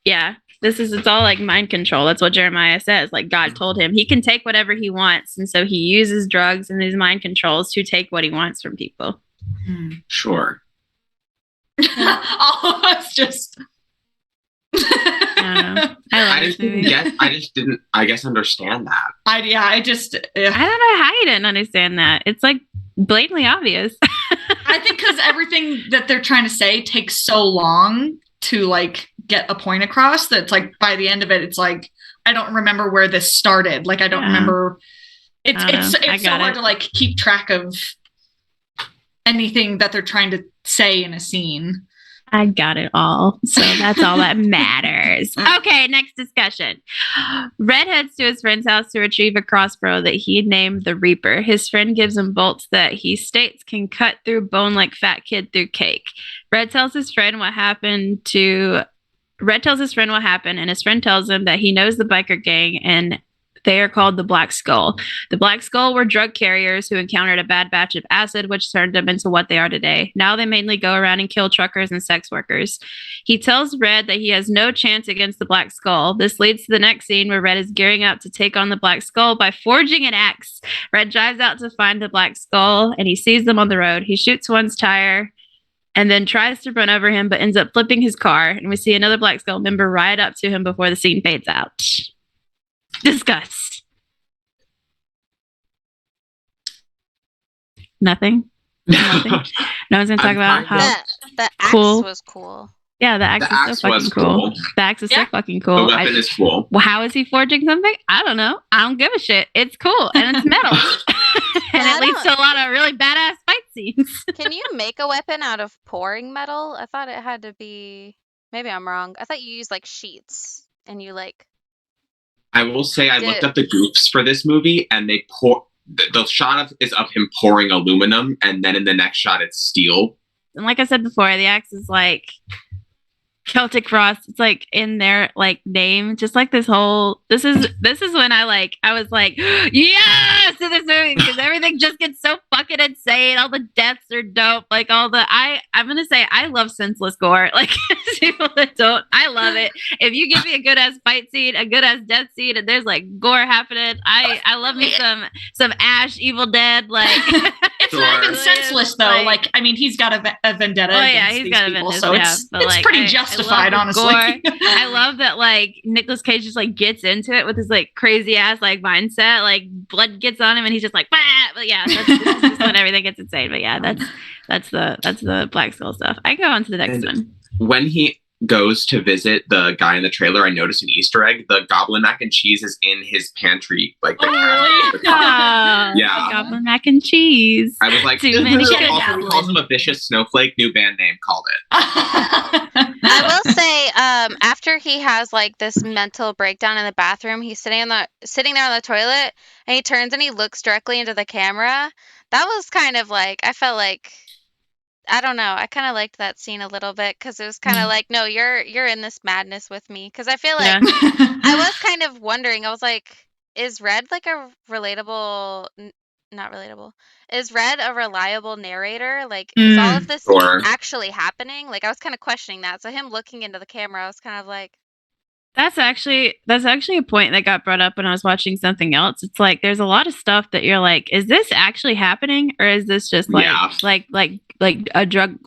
yeah. It's all like mind control. That's what Jeremiah says. Like God told him he can take whatever he wants. And so he uses drugs and his mind controls to take what he wants from people. Sure. All of us just. I don't know. I just didn't understand that. I don't know how you didn't understand that. It's like blatantly obvious. I think because everything that they're trying to say takes so long to like get a point across that it's like by the end of it it's like I don't remember where this started. Like I don't remember. It's so hard to like keep track of anything that they're trying to say in a scene. I got it all. So that's all that matters. Okay, next discussion. Red heads to his friend's house to retrieve a crossbow that he named the Reaper. His friend gives him bolts that he states can cut through bone like fat kid through cake. Red tells his friend what happened, and his friend tells him that he knows the biker gang and they are called the Black Skull. The Black Skull were drug carriers who encountered a bad batch of acid, which turned them into what they are today. Now they mainly go around and kill truckers and sex workers. He tells Red that he has no chance against the Black Skull. This leads to the next scene where Red is gearing up to take on the Black Skull by forging an axe. Red drives out to find the Black Skull, and he sees them on the road. He shoots one's tire and then tries to run over him, but ends up flipping his car. And we see another Black Skull member ride up to him before the scene fades out. Discuss. Nothing. Nothing. No one's gonna talk about how the axe cool. was cool. Yeah, the axe is so fucking cool. The axe is so fucking cool. The weapon is cool. Well, how is he forging something? I don't know. I don't give a shit. It's cool and it's metal, and it leads to a lot of really badass fight scenes. Can you make a weapon out of pouring metal? I thought it had to be. Maybe I'm wrong. I thought you used like sheets and you like. I will say I looked up the goofs for this movie, and they pour the shot is of him pouring aluminum, and then in the next shot it's steel. And like I said before, the axe is like Celtic Frost. It's like in their like name, just like this whole. This is when I was like, yes, to this movie because everything just gets so fucking insane. All the deaths are dope. Like all the I'm gonna say I love senseless gore. Like people that don't, I love it. If you give me a good ass fight scene, a good ass death scene, and there's like gore happening, I love me some Ash Evil Dead. Like it's not even senseless though. Like I mean, he's got a vendetta. Oh yeah, against he's got a people, vendetta. so it's pretty justified, honestly. I love that like Nicolas Cage just like gets into it with his like crazy ass like mindset, like blood gets on him and he's just like bah! But yeah, that's just when everything gets insane. But yeah, that's the Black Skull stuff. I go on to the next one. When he goes to visit the guy in the trailer, I noticed an Easter egg. The goblin mac and cheese is in his pantry, like the really? yeah, goblin mac and cheese. I was like, Too many also he calls him a vicious snowflake. New band name, called it. I will say, after he has like this mental breakdown in the bathroom, he's sitting there on the toilet, and he turns and he looks directly into the camera. That was kind of like, I felt like, I don't know, I kind of liked that scene a little bit because it was kind of like, no, you're in this madness with me. Because I feel like I was kind of wondering. I was like, is Red like a relatable? Not relatable. Is Red a reliable narrator? Like, is all of this actually happening? Like, I was kind of questioning that. So him looking into the camera, I was kind of like, that's actually a point that got brought up when I was watching something else. It's like there's a lot of stuff that you're like, is this actually happening, or is this just like a drug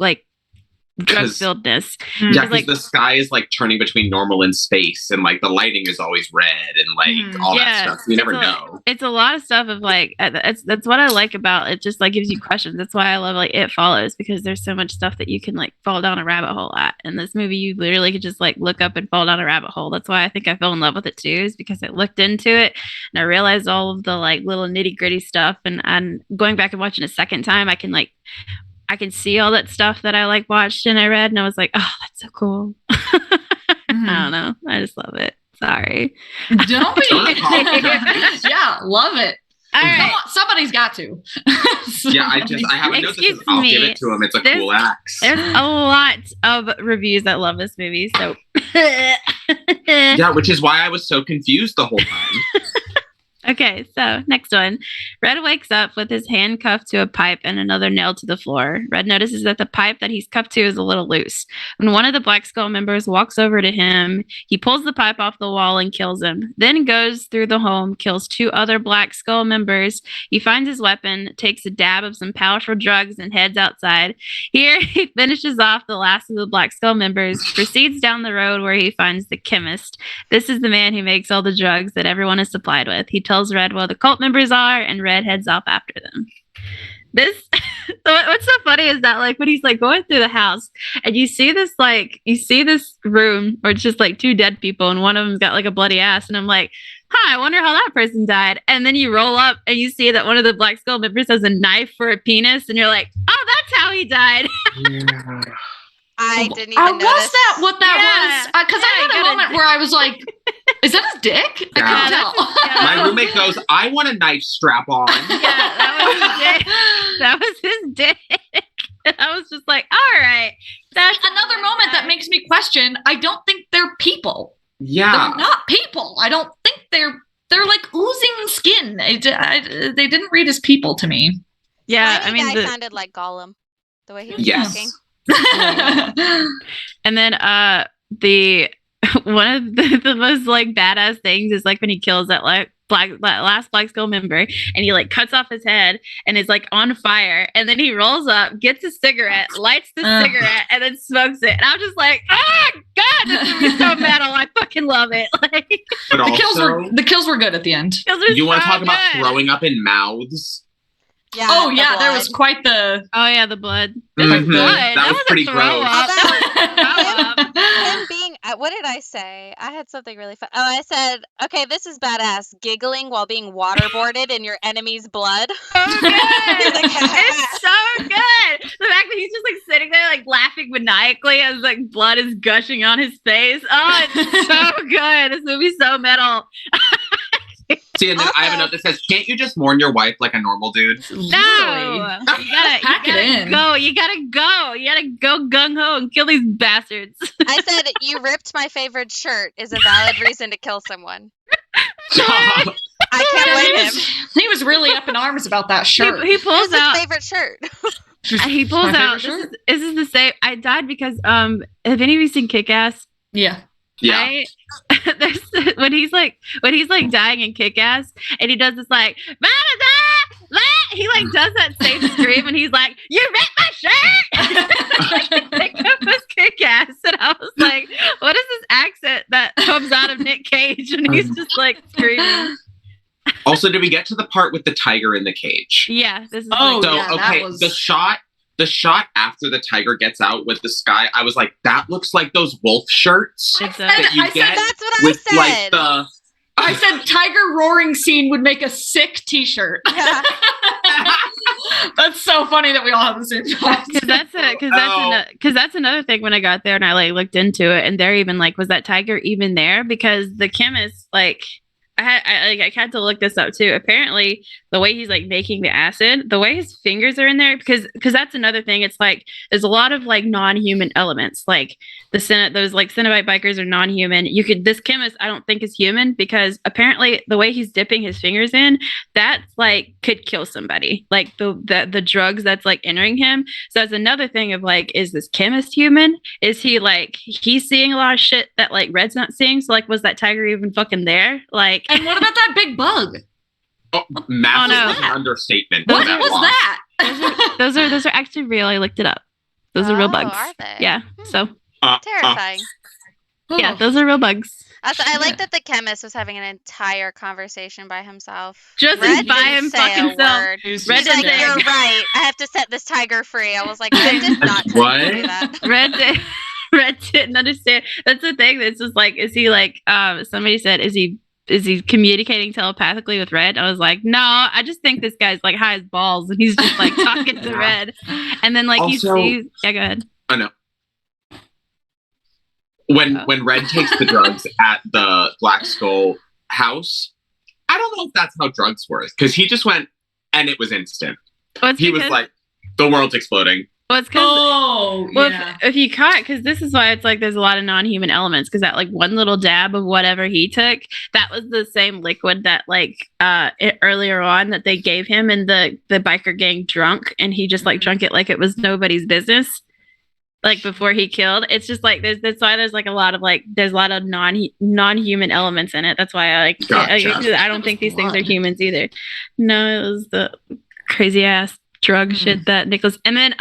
filledness? Yeah, because the sky is like turning between normal and space, and like the lighting is always red, and like all that stuff. You never know. It's a lot of stuff of like that's what I like about it. Just like gives you questions. That's why I love like It Follows, because there's so much stuff that you can like fall down a rabbit hole at. And this movie, you literally could just like look up and fall down a rabbit hole. That's why I think I fell in love with it too, is because I looked into it and I realized all of the like little nitty gritty stuff. And going back and watching a second time, I can see all that stuff that I like watched and I read, and I was like, oh, that's so cool. I don't know. I just love it. Sorry. Don't be. Yeah, love it. All right. Somebody's got to. Yeah, I have a note that says I'll give it to him. It's a cool axe. There's a lot of reviews that love this movie, so yeah, which is why I was so confused the whole time. Okay, so next one. Red wakes up with his hand cuffed to a pipe and another nailed to the floor. Red notices that the pipe that he's cuffed to is a little loose. When one of the Black Skull members walks over to him, he pulls the pipe off the wall and kills him. Then goes through the home, kills 2 other Black Skull members. He finds his weapon, takes a dab of some powerful drugs, and heads outside. Here, he finishes off the last of the Black Skull members, proceeds down the road where he finds the chemist. This is the man who makes all the drugs that everyone is supplied with. He tells Red where the cult members are, and Red heads off after them. What's so funny is that like when he's like going through the house and you see this room where it's just like 2 dead people and one of them's got like a bloody ass, and I'm like, I wonder how that person died. And then you roll up and you see that one of the Black Skull members has a knife for a penis, and you're like, oh, that's how he died. I didn't even notice. Was that what that was? Because I had a moment where I was like, is that his dick? I couldn't tell. My roommate goes, I want a knife strap on. Yeah, that was his dick. And I was just like, all right. That's another moment that makes me question, I don't think they're people. Yeah. They're not people. I don't think they're like oozing skin. They didn't read as people to me. Yeah, I mean, guy sounded like Gollum, the way he was talking. And then the one of the most like badass things is like when he kills that like last Black Skull member, and he like cuts off his head and is like on fire, and then he rolls up, gets a cigarette, lights the cigarette, and then smokes it. And I'm just like, oh god, this movie's so metal. I fucking love it. Like, but the kills were good at the end. You want to talk about throwing up in mouths? Yeah. Oh yeah, there was quite the. Oh yeah, the blood. Mm-hmm. Blood. That was pretty gross. Him being, what did I say? I had something really fun. Oh, I said, okay, this is badass. Giggling while being waterboarded in your enemy's blood. So good. It's so good. The fact that he's just like sitting there like laughing maniacally as like blood is gushing on his face. Oh, it's so good. This movie's so metal. See, and then I have a note that says, can't you just mourn your wife like a normal dude? No, you gotta pack it in. Go. You gotta go gung ho and kill these bastards. I said, you ripped my favorite shirt is a valid reason to kill someone. Stop. I can't blame him. He was really up in arms about that shirt. He pulls It's out his favorite shirt. He pulls out. This is the same. I died because have any of you seen Kick-Ass? Yeah. Yeah. There's when he's like dying in Kick-Ass, and he does this like he like does that same scream, and he's like, "You ripped my shirt!" It was Kick-Ass, and I was like, "What is this accent that comes out of Nick Cage?" And he's just like screaming. Also, did we get to the part with the tiger in the cage? Yeah. This is okay. The shot after the tiger gets out with the sky, I was like, that looks like those wolf shirts that you get that's what with I said. like the. I said tiger roaring scene would make a sick T-shirt. Yeah. That's so funny that we all have the same thought. Because that's another thing when I got there and I like looked into it, and they're even like, was that tiger even there? Because the chemist like. I had to look this up too. Apparently, the way he's like making the acid, the way his fingers are in there, because that's another thing. It's like there's a lot of like non-human elements. Like those like Cenobite bikers are non-human. This chemist I don't think is human, because apparently the way he's dipping his fingers in, that's like could kill somebody. Like the drugs that's like entering him. So that's another thing of like, is this chemist human? Is he like he's seeing a lot of shit that like Red's not seeing? So like, was that tiger even fucking there? Like. And what about that big bug? Oh, massive was an understatement. What was that? Those are actually real. I looked it up. Those are real bugs. Are they? Yeah. So Terrifying. yeah, those are real bugs. Also, I like that the chemist was having an entire conversation by himself. Just Red by didn't him say fucking a self. word. Red He's like, didn't say- you're right. I have to set this tiger free. I was like, Red did not tell you to do that. Red didn't understand. That's the thing. It's just like, is he like? Somebody said, is he communicating telepathically with Red? I was like, no, I just think this guy's like high as balls, and he's just like talking to Red. And then like Also, he sees. Yeah, go ahead. I know. When Red takes the drugs at the Black Skull house, I don't know if that's how drugs work, because he just went and it was instant. He was like, the world's exploding. Well, it's because if you caught, because this is why it's like there's a lot of non-human elements, because that like one little dab of whatever he took, that was the same liquid that like earlier on that they gave him and the biker gang drunk, and he just like drunk it like it was nobody's business. Like before he killed, it's just like that's why there's like a lot of like there's a lot of non-human elements in it. That's why I like I don't think these things are humans either. No, it was the crazy ass drug shit that Nicholas. And then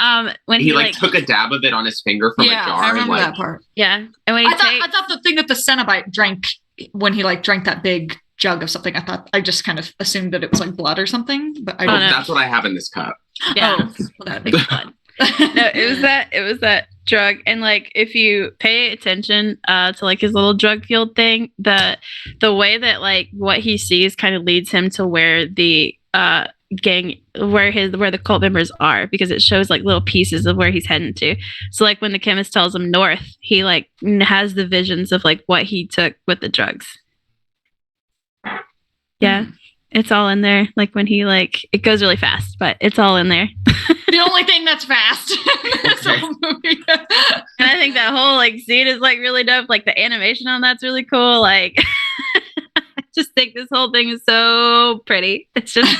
when he like took a dab of it on his finger from a jar. I remember and, that part. Yeah, and when I thought the thing that the Cenobite drank when he like drank that big jug of something, I just kind of assumed that it was like blood or something, but I don't know. That's what I have in this cup. Yeah, that makes blood. No, it was that drug. And like if you pay attention to like his little drug fueled thing, the way that like what he sees kind of leads him to where the gang where the cult members are, because it shows like little pieces of where he's heading to. So like when the chemist tells him north, he like has the visions of like what he took with the drugs. Yeah. It's all in there. Like when he like, it goes really fast, but it's all in there. The only thing that's fast in this whole movie. And I think that whole like scene is like really dope. Like the animation on that's really cool. Like I just think this whole thing is so pretty. It's just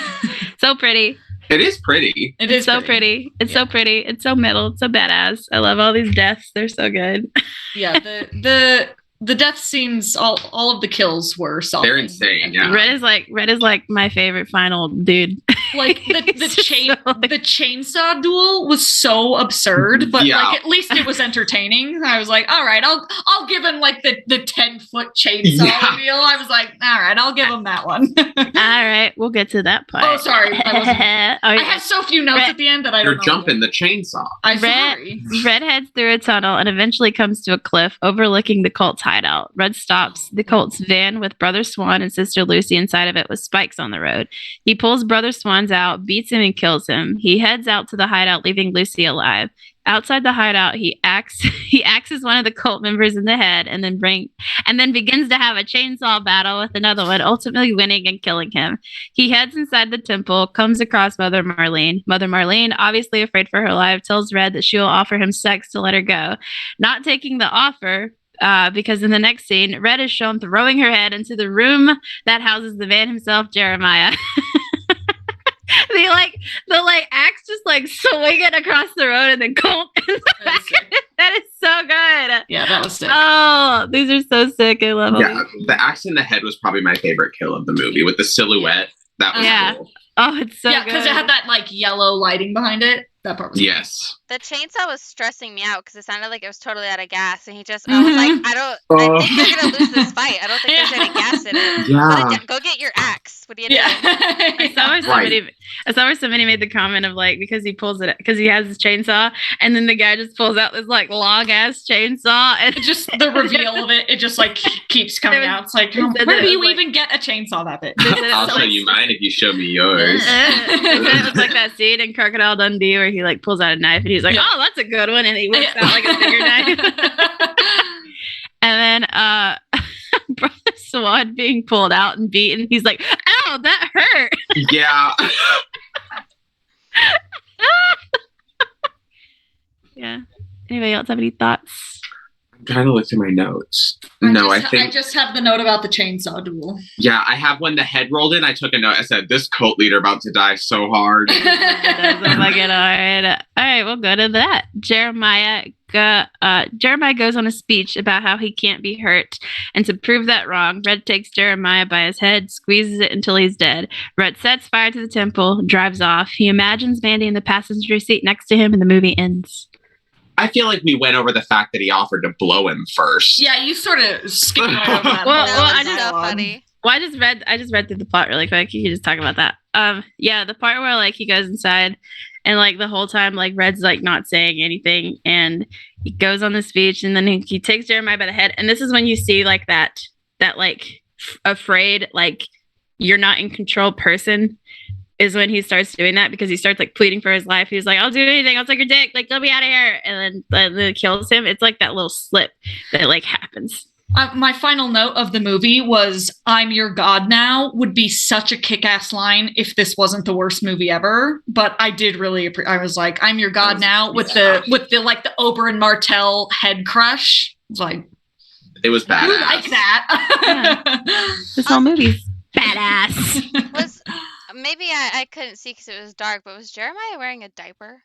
so pretty. It is pretty. It's so pretty. It's so pretty. It's so metal. It's so badass. I love all these deaths. They're so good. Yeah, the death scenes, all of the kills were solid. They're insane. Yeah. Red is like my favorite final dude. Like the chainsaw duel was so absurd, but Yeah. like at least it was entertaining. I was like, all right, I'll give him like the 10-foot chainsaw reveal. I was like, all right, I'll give him that one. All right, we'll get to that part. Oh, sorry. I I have so few notes at the end that I don't You're know. jumping the chainsaw. I'm Red, sorry. Red heads through a tunnel and eventually comes to a cliff overlooking the cult's hideout. Red stops the cult's van with Brother Swan and Sister Lucy inside of it with spikes on the road. He pulls Brother Swan's out, beats him, and kills him. He heads out to the hideout, leaving Lucy alive. Outside the hideout, he axes one of the cult members in the head and then begins to have a chainsaw battle with another one, ultimately winning and killing him. He heads inside the temple, comes across Mother Marlene. Mother Marlene, obviously afraid for her life, tells Red that she will offer him sex to let her go. Not taking the offer, because in the next scene, Red is shown throwing her head into the room that houses the man himself, Jeremiah. the axe just like swinging across the road and then Colt in the back. That is so good. Yeah, that was sick. Oh, these are so sick. I love them. Yeah, the axe in the head was probably my favorite kill of the movie with the silhouette. That was cool. Oh, it's so yeah, good. because it had that like yellow lighting behind it. That part was Yes. The chainsaw was stressing me out because it sounded like it was totally out of gas, and I was like, I think you're gonna lose this fight. I don't think there's any gas in it. Yeah. Go get your axe. What are you doing? I saw where somebody made the comment of like, because he has his chainsaw, and then the guy just pulls out this like long ass chainsaw, and just the reveal of it just like keeps coming out. It's like, where do you even get a chainsaw that big? I'll show you mine if you show me yours. It was like that scene in Crocodile Dundee where he like pulls out a knife and he's like, oh, that's a good one, and he whips out like a bigger knife. And then Brother Swan being pulled out and beaten, he's like, ow, that hurt. Yeah. Yeah. Anybody else have any thoughts? I'm trying to look through my notes. I just have the note about the chainsaw duel. Yeah, I have when the head rolled in, I took a note. I said, this cult leader about to die so hard. All right, we'll go to that. Jeremiah goes on a speech about how he can't be hurt, and to prove that wrong, Red takes Jeremiah by his head, squeezes it until he's dead. Red sets fire to the temple, drives off. He imagines Mandy in the passenger seat next to him, and the movie ends. I feel like we went over the fact that he offered to blow him first. Yeah, you sort of skipped right over that. That was so funny. Well, I just read through the plot really quick. You can just talk about that. Yeah, the part where like he goes inside and like the whole time like Red's like not saying anything, and he goes on the speech, and then he takes Jeremiah by the head, and this is when you see like that like afraid, like you're not in control person, is when he starts doing that, because he starts like pleading for his life. He's like, I'll do anything, I'll take your dick, like let me out of here, and then it kills him. It's like that little slip that like happens. My final note of the movie was, "I'm your god now" would be such a kick-ass line if this wasn't the worst movie ever. But I did really, I was like, "I'm your god now" with the like the Oberyn Martell head crush. It's like, it was badass. I like that. Yeah. This whole movie's badass. Maybe I couldn't see because it was dark, but was Jeremiah wearing a diaper?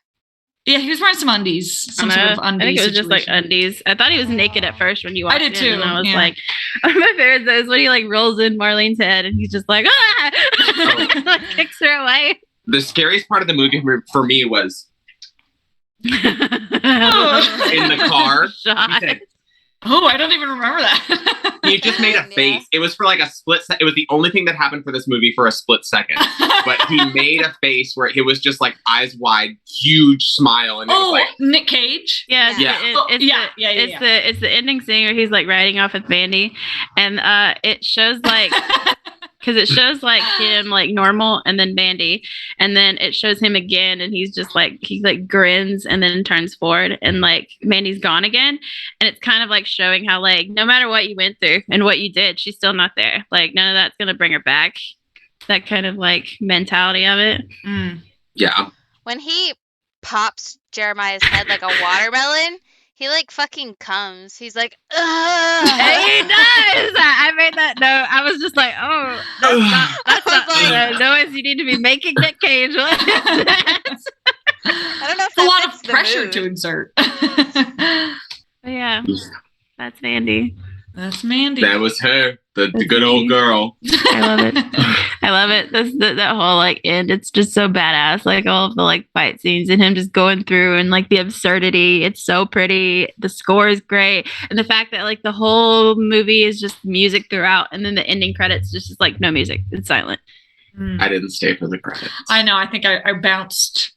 Yeah, he was wearing some undies. Some sort of undies. I think it was situation. just like undies. I thought he was naked at first when you watched it. I did too. And I was yeah. like, one of my favorites is when he like rolls in Marlene's head and he's just like, ah! Like, kicks her away. The scariest part of the movie for me was in the car. He said, oh, I don't even remember that. he just made a face. It was for like a split second. It was the only thing that happened for this movie for a split second. But he made a face where it was just like eyes wide, huge smile. And it was like, Nick Cage? Yeah. Yeah. It's the ending scene where he's like riding off with Mandy. And it shows like because it shows like him like normal and then Mandy, and then it shows him again and he's just like he like grins and then turns forward and like Mandy's gone again, and it's kind of like showing how like no matter what you went through and what you did, she's still not there. Like none of that's gonna bring her back. That kind of like mentality of it. Yeah. When he pops Jeremiah's head like a watermelon, he like fucking comes. He's like, ugh. He does. I made that note. I was just like, oh, that's not the noise you need to be making, Nick Cage. What is that? I don't know if It's a lot fits of the pressure mood. to exert. But yeah, that's Mandy. That's Mandy. That was her, the That's good old me. girl. I love it. I love it. That whole like end. It's just so badass. Like all of the like fight scenes and him just going through and like the absurdity. It's so pretty. The score is great, and the fact that like the whole movie is just music throughout, and then the ending credits just like no music. It's silent. I didn't stay for the credits. I know. I think I bounced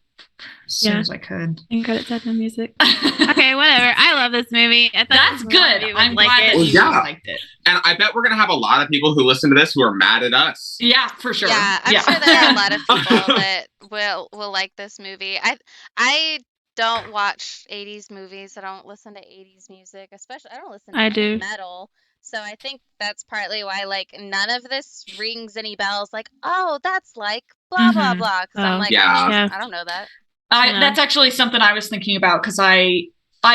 as soon Yeah. as I could. And credits had no music. Okay, whatever. I love this movie. I thought That's this good. movie would I'm like glad it. that Well, you yeah. liked it. And I bet we're going to have a lot of people who listen to this who are mad at us. Yeah, for sure. Yeah, I'm sure there are a lot of people that will like this movie. I don't watch 80s movies. I don't listen to 80s music, especially I don't listen to I any do. metal. So I think that's partly why like none of this rings any bells like, "Oh, that's like blah blah Mhm. blah." Cuz I'm Oh, like, yeah. Yeah. I don't know that. Yeah. That's actually something I was thinking about because I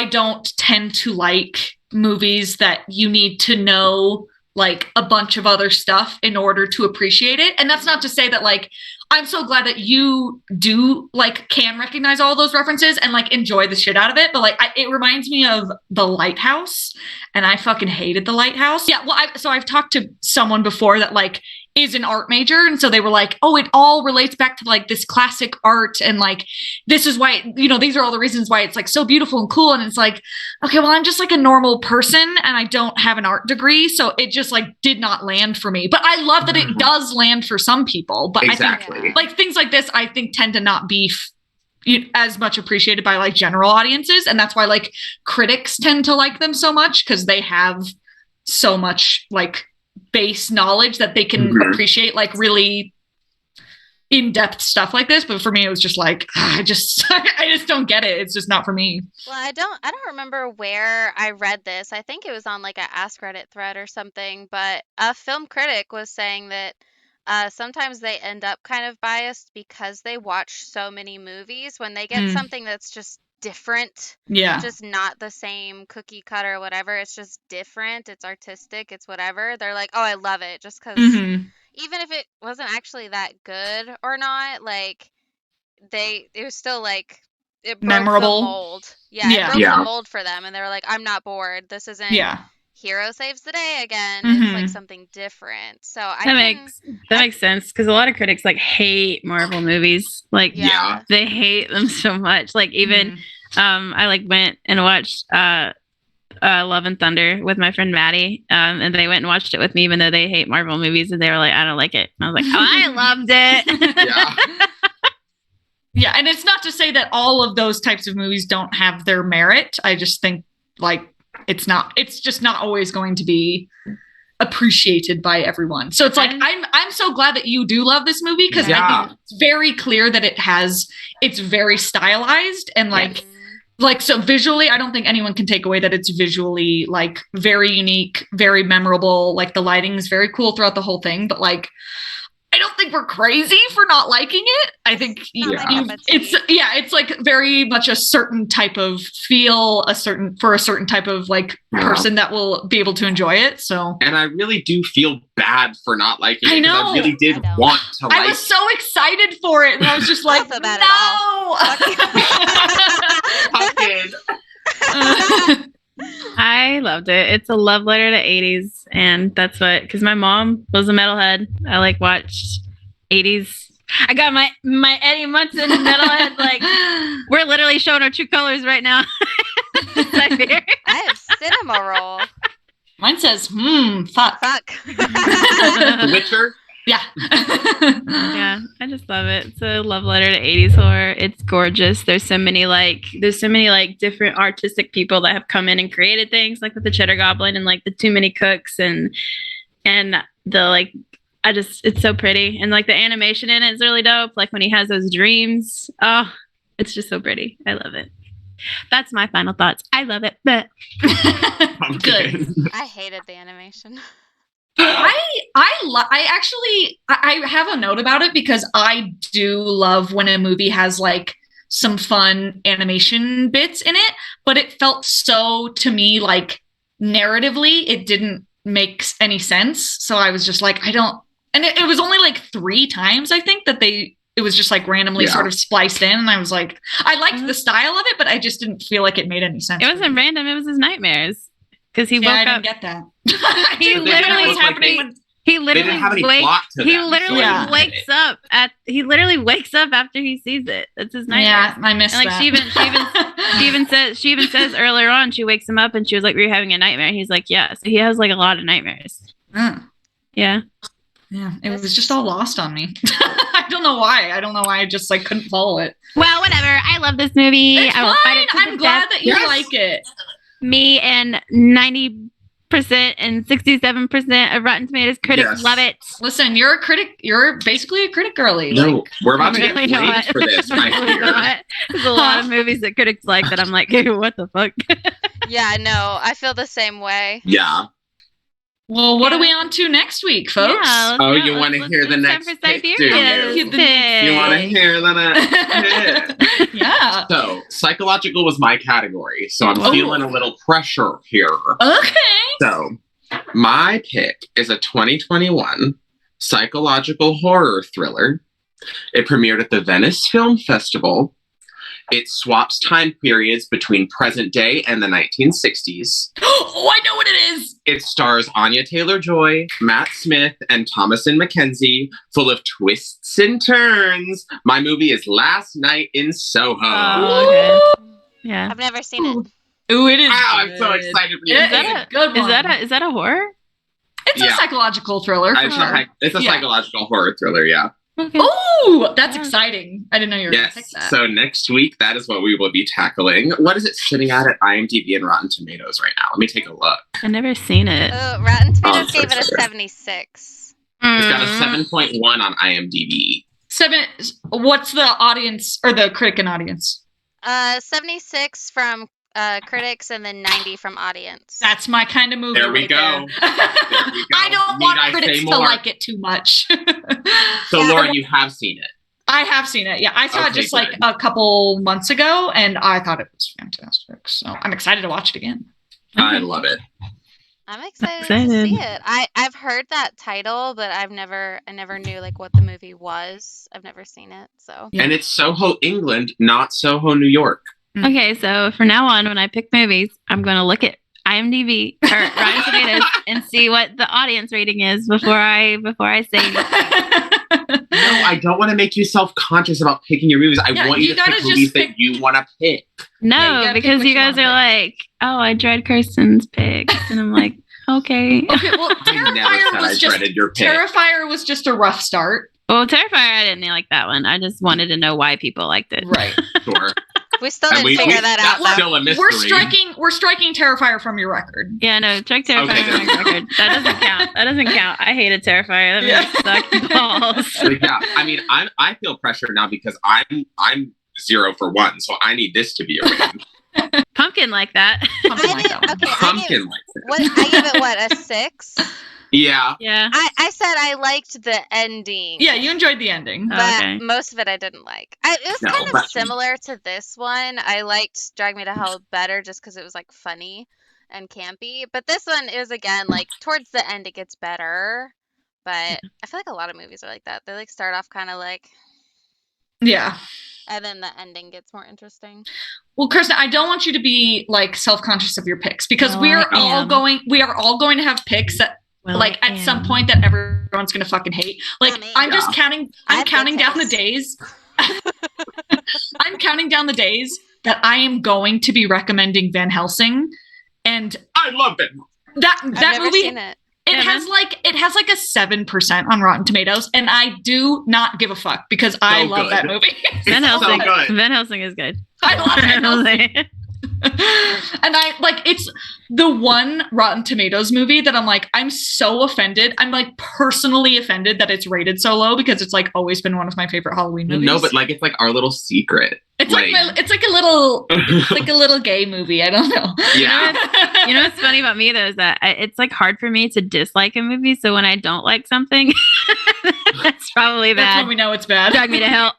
don't tend to like movies that you need to know like a bunch of other stuff in order to appreciate it. And that's not to say that like I'm so glad that you do like can recognize all those references and like enjoy the shit out of it. But like it reminds me of The Lighthouse, and I fucking hated The Lighthouse. Yeah, well, I've talked to someone before that like is an art major, and so they were like, oh, it all relates back to like this classic art, and like this is why these are all the reasons why it's like so beautiful and cool. And it's like, okay, well, I'm just like a normal person and I don't have an art degree, so it just like did not land for me. But I love that it does land for some people. But Exactly. I think like things like this, I think tend to not be as much appreciated by like general audiences, and that's why like critics tend to like them so much because they have so much like base knowledge that they can appreciate like really in-depth stuff like this. But for me it was just like I just don't get it. It's just not for me. Well, I don't remember where I read this. I think it was on like a Ask Reddit thread or something, but a film critic was saying that sometimes they end up kind of biased because they watch so many movies. When they get something that's just different, Yeah. just not the same cookie cutter or whatever, it's just different, it's artistic, it's whatever, they're like, oh, I love it, just because even if it wasn't actually that good or not, like it was still like it broke memorable the mold. It broke Yeah. the mold for them, and they were like, I'm not bored. This isn't Hero Saves the Day again. It's like something different. So That makes sense because a lot of critics like hate Marvel movies. Like Yeah. they hate them so much. Like even I like went and watched Love and Thunder with my friend Maddie, and they went and watched it with me even though they hate Marvel movies, and they were like, I don't like it. And I was like, oh, I loved it. Yeah. Yeah, and it's not to say that all of those types of movies don't have their merit. I just think like it's just not always going to be appreciated by everyone. So it's like I'm so glad that you do love this movie because I think it's very clear that it's very stylized and like so visually I don't think anyone can take away that it's visually like very unique, very memorable. Like the lighting is very cool throughout the whole thing, but like I don't think we're crazy for not liking it. I think it's like very much a certain type of feel, for a certain type of like person that will be able to enjoy it. So, and I really do feel bad for not liking it. I know. I really did want to like it. I was so excited for it, and I was just like, feel bad no. I loved it. It's a love letter to 80s, and that's what, because my mom was a metalhead. I like watched 80s. I got my Eddie Munson metalhead. Like we're literally showing our true colors right now. I have cinema roll. Mine says, fuck. The Witcher. Yeah. Yeah, I just love it. It's a love letter to 80s horror. It's gorgeous. There's so many different artistic people that have come in and created things like with the Cheddar Goblin and like the Too Many Cooks and the like it's so pretty. And like the animation in it is really dope. Like when he has those dreams. Oh, it's just so pretty. I love it. That's my final thoughts. I love it. But Good. I hated the animation. I have a note about it because I do love when a movie has like some fun animation bits in it, but it felt so to me like narratively it didn't make any sense. So I was just like, I don't, and it was only like 3 times I think that it was just like randomly sort of spliced in, and I was like, I liked the style of it, but I just didn't feel like it made any sense. It wasn't random. It was his nightmares because he woke I up. didn't get that. He literally He literally didn't have any plot to he them, literally so I didn't wakes get up at he literally wakes up after he sees it. That's his nightmare. Yeah, I missed And like that. she even says earlier on, she wakes him up and she was like, "Were you having a nightmare?" And he's like, "Yeah." So he has like a lot of nightmares. Mm. Yeah. Yeah, it was just all lost on me. I don't know why. I just like couldn't follow it. Well, whatever. I love this movie. It's I will fine. fight it to I'm the glad death. that you like it. Me and 90% and 67% of Rotten Tomatoes critics love it. Listen, you're a critic. You're basically a critic girly. No, Like, we're about to Really get blamed not. for this. I Really fear. not. There's a lot of movies that critics like that I'm like, hey, what the fuck? Yeah, no, I feel the same way. Yeah. well, what are we on to next week, folks? Yeah, Oh, let's you go. want to Let's- hear the it's time next for pick, do Siberia's you? pick. You want to hear the next pick? Yeah. So, psychological was my category, so I'm Oh. feeling a little pressure here. Okay. So, my pick is a 2021 psychological horror thriller. It premiered at the Venice Film Festival. It swaps time periods between present day and the 1960s. Oh, I know what it is. It stars Anya Taylor-Joy, Matt Smith, and Thomasin McKenzie, full of twists and turns. My movie is Last Night in Soho. Oh, okay. Yeah. I've never seen it. Ooh, it is. Wow, I'm good. so excited for you. It Is that is a- a good one. Is that a horror? It's Yeah. a psychological thriller. For It's sure. it's a Yeah. psychological horror thriller, yeah. Okay. Ooh, that's Yeah. exciting. I didn't know you were going to pick Yes. that. So next week, that is what we will be tackling. What is it sitting at IMDb and Rotten Tomatoes right now? Let me take a look. I've never seen it. Rotten I'm Tomatoes so gave it a sorry. 76. It's got a Mm. 7.1 on IMDb. What's the audience or the critic and audience? 76 from critics and then 90 from audience. That's my kind of movie. There we right go. there. There we go. I don't Need want I critics say to more? like it too much. So, Yeah. Lauren, you have seen it. I have seen it. Yeah, I saw it Okay, just like good. a couple months ago, and I thought it was fantastic. So I'm excited to watch it again. I love it. I'm excited Excited. to see it. I've heard that title, but I never knew like what the movie was. I've never seen it, so Yeah. And it's Soho, England, not Soho, New York. Okay, so from now on, when I pick movies, I'm going to look at IMDb or Rotten Tomatoes and see what the audience rating is before I say. No, I don't want to make you self-conscious about picking your movies. I Yeah, want you you to pick gotta just movies pick- that you want to pick. No, Yeah, you gotta pick because what you you guys wanna are pick. like, oh, I dread Kirsten's picks, and I'm like, okay. Okay, well, I never Terrifier said I was just dreaded your pick. Terrifier was just a rough start. Well, Terrifier, I didn't like that one. I just wanted to know why people liked it. Right. Sure. we still And didn't figure that out. that's Though. still a mystery. We're striking Terrifier from your record. Yeah, no, strike Terrifier Okay, on there my you go. record. That doesn't count. That doesn't count. I hated Terrifier. That movie sucked balls. But yeah, I mean, I feel pressure now because I'm 0 for 1, so I need this to be a win. Pumpkin like that. Something I like did, that one. okay, Pumpkin like that. I gave it what, a 6? Yeah. Yeah. I said I liked the ending. Yeah, you enjoyed the ending. Oh, But okay. most of it I didn't like. It was No, kind of but- similar to this one. I liked Drag Me to Hell better just because it was like funny and campy. But this one is again like towards the end it gets better. But I feel like a lot of movies are like that. They like start off kind of like, Yeah. and then the ending gets more interesting. Well, Kirsten, I don't want you to be like self-conscious of your picks because No, we are I all am. going to have picks that Well, like I at some am. point that everyone's going to fucking hate. Like me. I'm just Yeah. counting I I'm have counting good down the taste. days. I'm counting down the days that I am going to be recommending Van Helsing, and I love it. that I've that never movie seen it. it has like a 7% on Rotten Tomatoes, and I do not give a fuck because I So love that good. movie. Van It's so Helsing. good. Van Helsing is good. I love Van Helsing. And I like it's the one Rotten Tomatoes movie that I'm like, I'm so offended. I'm like personally offended that it's rated so low because it's like always been one of my favorite Halloween movies. No, but like it's like our little secret. It's like a little gay movie. I don't know. Yeah. You know what's funny about me though is that it's like hard for me to dislike a movie. So when I don't like something, that's probably bad. That's when we know it's bad. Drag me to hell.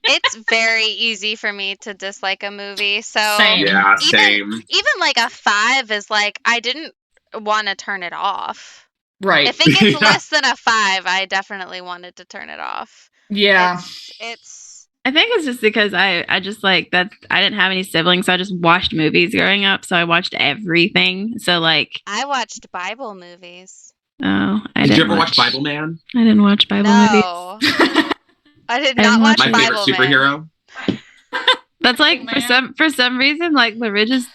It's very easy for me to dislike a movie. So Same. Yeah, same. even like a 5 is like I didn't want to turn it off. Right. If it gets Yeah. less than a 5, I definitely wanted to turn it off. Yeah. It's I think it's just because I just like that I didn't have any siblings, so I just watched movies growing up. So I watched everything. So like, I watched Bible movies. oh, I Did didn't you ever watch Bible Man? I didn't watch Bible movies. No. I did I not didn't watch watch My favorite Bible Man. superhero. That's like Man. for some reason, like religious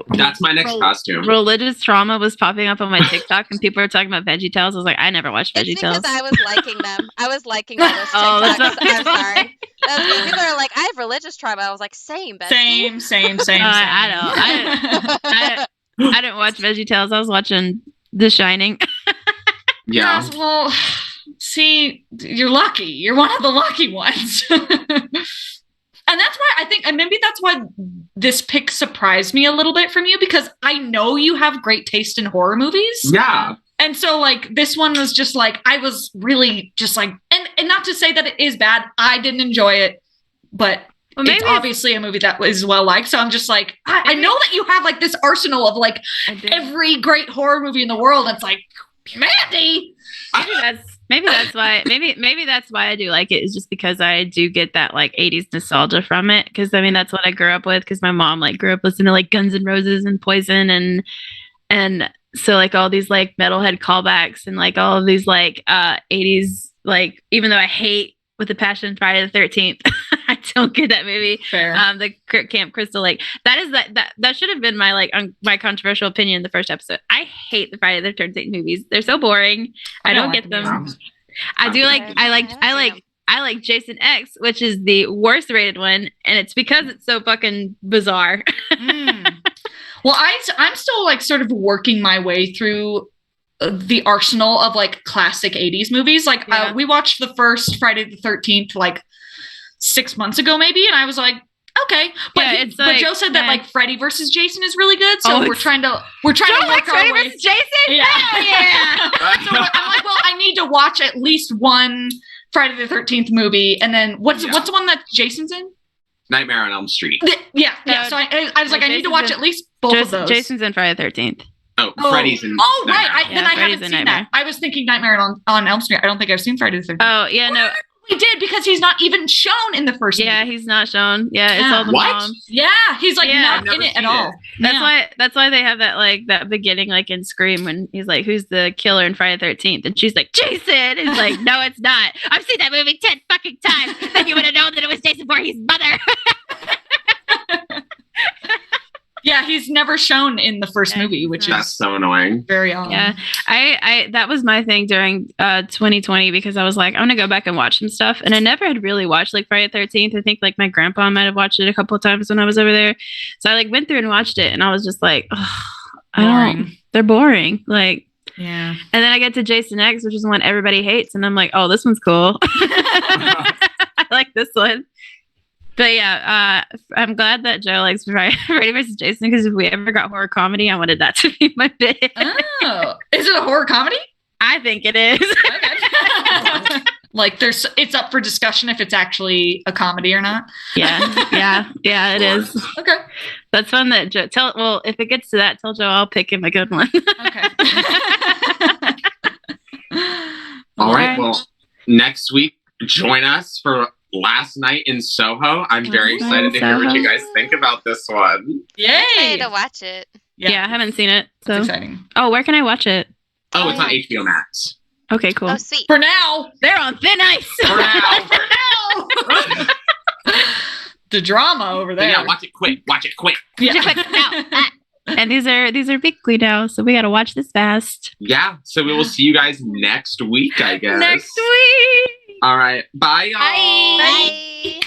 That's my next costume. religious trauma was popping up on my TikTok, and people were talking about VeggieTales. I was like, I never watched It's because VeggieTales. I was liking them. I was liking all those Oh, TikToks. that's I'm sorry. People are like, I have religious trauma. I was like, same, bestie. Same. I didn't watch VeggieTales. I was watching The Shining. Yeah. Yes, well, see, you're lucky. You're one of the lucky ones. And that's why I think, and maybe that's why this pick surprised me a little bit from you, because I know you have great taste in horror movies. Yeah. And so, like, this one was just like, I was really just like, and not to say that it is bad. I didn't enjoy it, but Well, maybe it's obviously a movie that is well liked. So I'm just like, I know that you have like this arsenal of like I did. every great horror movie in the world. And it's like, Mandy. Maybe that's why I do like it, is just because I do get that like 80s nostalgia from it, because I mean that's what I grew up with, because my mom like grew up listening to like Guns N' Roses and Poison and so like all these like metalhead callbacks and like all of these like 80s, like even though I hate with a passion Friday the 13th, I don't get that movie. Fair. The Camp Crystal Lake. That should have been my like my controversial opinion in the first episode. I hate the Friday the 13th movies. They're so boring. I don't get them. I do like I like Jason X, which is the worst rated one, and it's because it's so fucking bizarre. Well, I'm still like sort of working my way through the arsenal of like classic 80s movies. Like we watched the first Friday the 13th like 6 months ago maybe, and I was like, okay. But Yeah, it's like, Joe said that like Freddy versus Jason is really good, so we're trying to work our Freddy way. versus Jason? Yeah. Hell yeah. So I'm like, well, I need to watch at least one Friday the 13th movie, and then what's the one that Jason's in? Nightmare on Elm Street. Yeah. So I was like, I need to watch at least both of those. Jason's in Friday the 13th. Oh, Freddy's in. Oh, right. Nightmare. I Freddy's haven't in seen Nightmare. that. I was thinking Nightmare on Elm Street. I don't think I've seen Friday the 13th. Oh yeah, no. We did, because he's not even shown in the first Yeah, movie. he's not shown. Yeah, it's Yeah. all the What? moms. Yeah, he's like Yeah. not I've never in it at seen all. it. That's why they have that like that beginning like in Scream when he's like, "Who's the killer in Friday the 13th?" and she's like, "Jason." He's like, "No, it's not. I've seen that movie 10 fucking times. Then you would have known that it was Jason Voorhees' mother." Yeah, he's never shown in the first Yeah, movie, which That's is so annoying. very odd. Yeah, I that was my thing during 2020, because I was like, I'm gonna go back and watch some stuff, and I never had really watched like Friday the 13th. I think like my grandpa might have watched it a couple of times when I was over there, so I like went through and watched it, and I was just like, they're boring, like. Yeah. And then I get to Jason X, which is one everybody hates, and I'm like, oh, this one's cool. I like this one. But yeah, I'm glad that Joe likes Freddy vs. Jason, because if we ever got horror comedy, I wanted that to be my bit. Oh, is it a horror comedy? I think it is. Okay. Like it's up for discussion if it's actually a comedy or not. yeah, it is. Okay. That's fun that Joe well, if it gets to that, tell Joe I'll pick him a good one. Okay. All right. Well, next week, join us for Last Night in Soho. I'm very excited to hear what you guys think about this one. I Yay. to watch it. Yeah, I haven't seen it. So That's exciting. Oh, where can I watch it? Oh, it's on HBO Max. Okay, cool. Oh, sweet. For now. They're on thin ice. For now. The drama over But there. yeah, watch it quick. Watch it quick. Yeah. And these are weekly now, so we got to watch this fast. Yeah. So we will see you guys next week, I guess. Next week. All right. Bye, y'all. Bye. Bye.